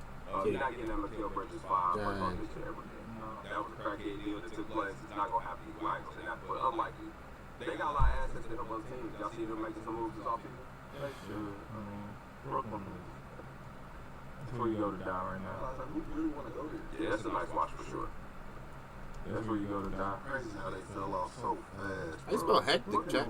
You're not getting that Mikal Bridges 5 or something this year every day. That was a crackhead deal that took place. It's not going to happen. But unlikely. They got a lot of assets in them other teams. Y'all see them making some moves this offseason? They should. I mean, Brooklyn that's where you go to die right now. Who really want to go there? Yeah, that's a nice watch for sure. That's where you go to die. Crazy how they fell off so fast. They spell hectic, Jack.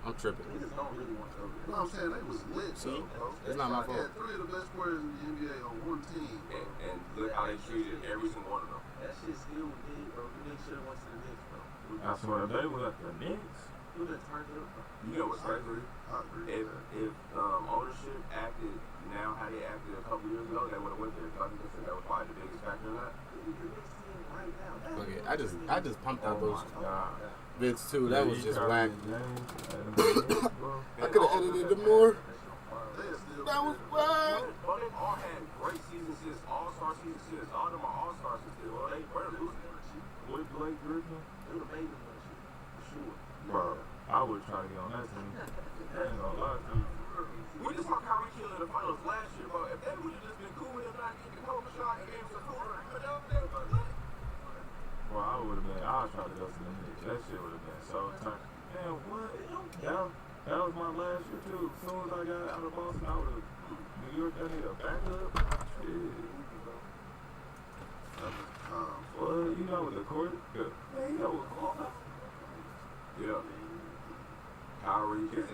I'm tripping. Niggas don't really want to go there. You know what I'm saying? They was lit. See? It's not my fault. They had 3 of the best players in the NBA on one team. And look how they treated every single one of them. That shit still big, bro. The Knicks should have went to the Knicks, bro. I swear, if they was at the Knicks, You just turned it up. You know what's crazy? If ownership acted now how they acted a couple years ago, they would have went there. I think that was probably the biggest factor in that. Okay, I just pumped out those bits too. That was just whack. I could have edited them more. That was whack. Well, they've all had great seasons since All-Star season since. All of them are All-Stars since. Well, they were losing. With Blake Griffin? They would have made them for sure. Bro, I would try to get on that team. I ain't gonna lie to you. We just saw Kyrie killing the finals last year, bro. If they would have just been cool with him not getting the Kobe shot and games are cool, well, I would have been. I tried to go to the Knicks. That shit would have been so tight. Damn, what? That was my last year too. As soon as I got out of Boston, I would have. New York, I need a backup. Shit. Well, you know what the court? Yeah, you know what Kobe. Yeah. Kyrie, KD.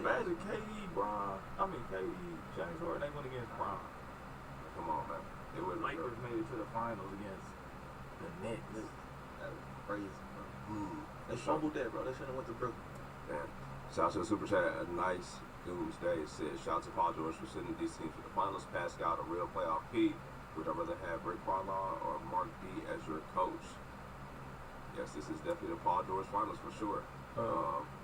Imagine KD, Bron. KD, James Harden, they went against Bron. Come on, man. They wouldn't Lakers made it to the finals against the Knicks. That was crazy, bro. They fumbled that, bro. They should have went to Brooklyn. Damn. Shout out to the Super Chat. A nice doomsday said, shout out to Paul George for sending these teams to the finals. Pascal, a real playoff P. Would I rather have Rick Carlisle or Mark D as your coach? Yes, this is definitely the Paul George finals for sure.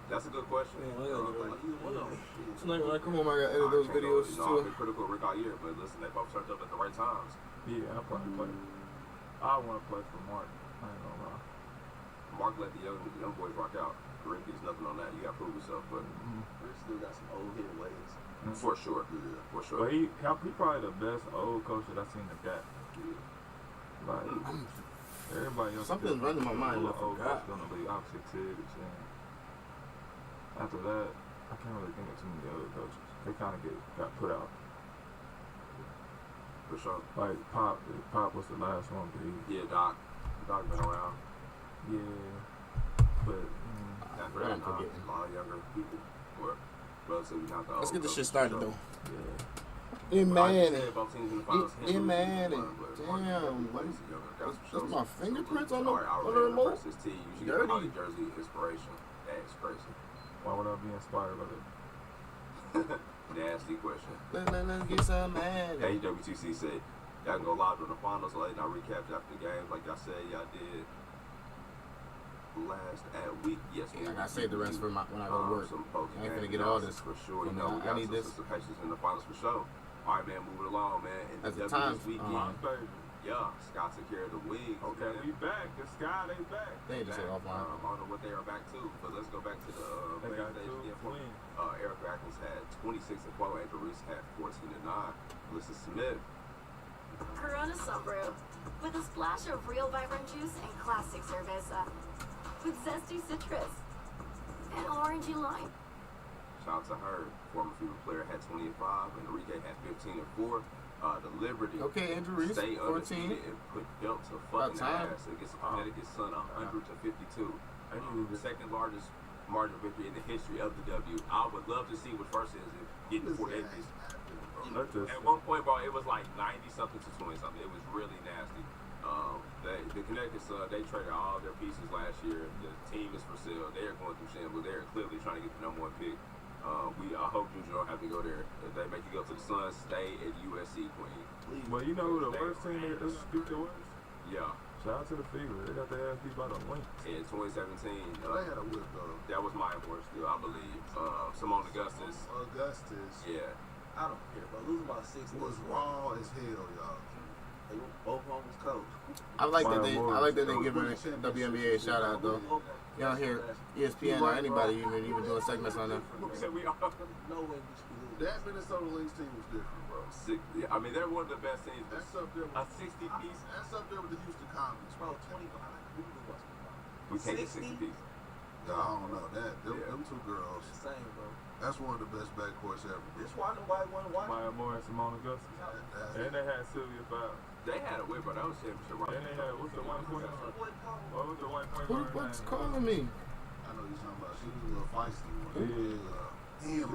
That's a good question. Tonight when I come home, I gotta edit those videos too. I've been critical of Rick all year, but listen, they both turned up at the right times. Yeah, I'll probably play. I want to play for Mark. I ain't gonna lie. Mark let the young boys rock out. Rick is nothing on that. You gotta prove yourself, but Rick still got some old head ways. For sure. Yeah, for sure. But he probably the best old coach that I've seen at that. Like, everybody else. Something's running my mind. I forgot. Gonna leave opposite Tibbs, and after that, I can't really think of too many other coaches. They kind of got put out. For sure. Like Pop was the last one, but yeah, Doc been around. Yeah, but after that, a lot of younger people were relatively not the old. Let's get this shit started though. Yeah. Man, damn, that's my fingerprints on the remote. You should get a jersey inspiration. That's crazy. Why would I be inspired by that? Nasty question. Let's get some man. WTC said, y'all can go live on the finals late and I'll recap after the games like y'all said y'all did last week. Yes, I saved the rest for when I go to work. I ain't gonna get all this for sure. You know, I need this participations in the finals for sure. All right, man, moving along, man. And at the time, yeah, Scott took care of the wings. Okay, man. we back. The Sky, they back. They just said offline. I don't know what they are back to, but let's go back to the main stage again. Eric Atkins had 26 and 12. Andrew Reese had 14 and 9. Melissa Smith. Corona Sunbrew with a splash of real vibrant juice and classic cerveza with zesty citrus and orangey lime. Shout out to her. Former female player had 20 and 5. And Enrique had 15 and 4. The Liberty. Okay, Andrew Reese, stay 14. undefeated and put belt to fucking ass against Connecticut Sun 100 to 52. The second largest margin victory in the history of the W. I would love to see what first is getting 4 days. At one point, bro, it was like 90 something to 20 something. It was really nasty. The Connecticut Sun, they traded all their pieces last year. The team is for sale. They are going through shambles. They are clearly trying to get the #1 pick. I hope you don't have to go there. If they make you go to the Sun, stay at USC, Queen. Well, you know who the worst team is? Duke the worst? Yeah. Shout out to the Fever. They got their ass beat by the Lynx. In 2017, they had a whip though. That was my horse still, I believe. Simone Augustus. Yeah. I don't care, but losing by 6 was raw as hell, y'all. They both almost cold. I like that they giving WNBA a shout out though. Y'all hear ESPN or anybody even doing segments on them. No way we should be losing. That Minnesota Lynx team was different, bro. I mean, they're one of the best teams. That's up there with a 60 piece. That's up there with the Houston Comets, bro. 25. We can't get 60 piece. No, I don't know that. Them two girls. Same, bro. That's one of the best backcourts ever. That's why nobody wanted to watch. Maya Moore and Simone Augustus. And they had Sylvia Fowles. They had a whip, but that was championship right. And they had, what's the one point? What was the one point? Who the fuck's calling me? I know you're talking about. She was a little feisty one. Yeah. Damn.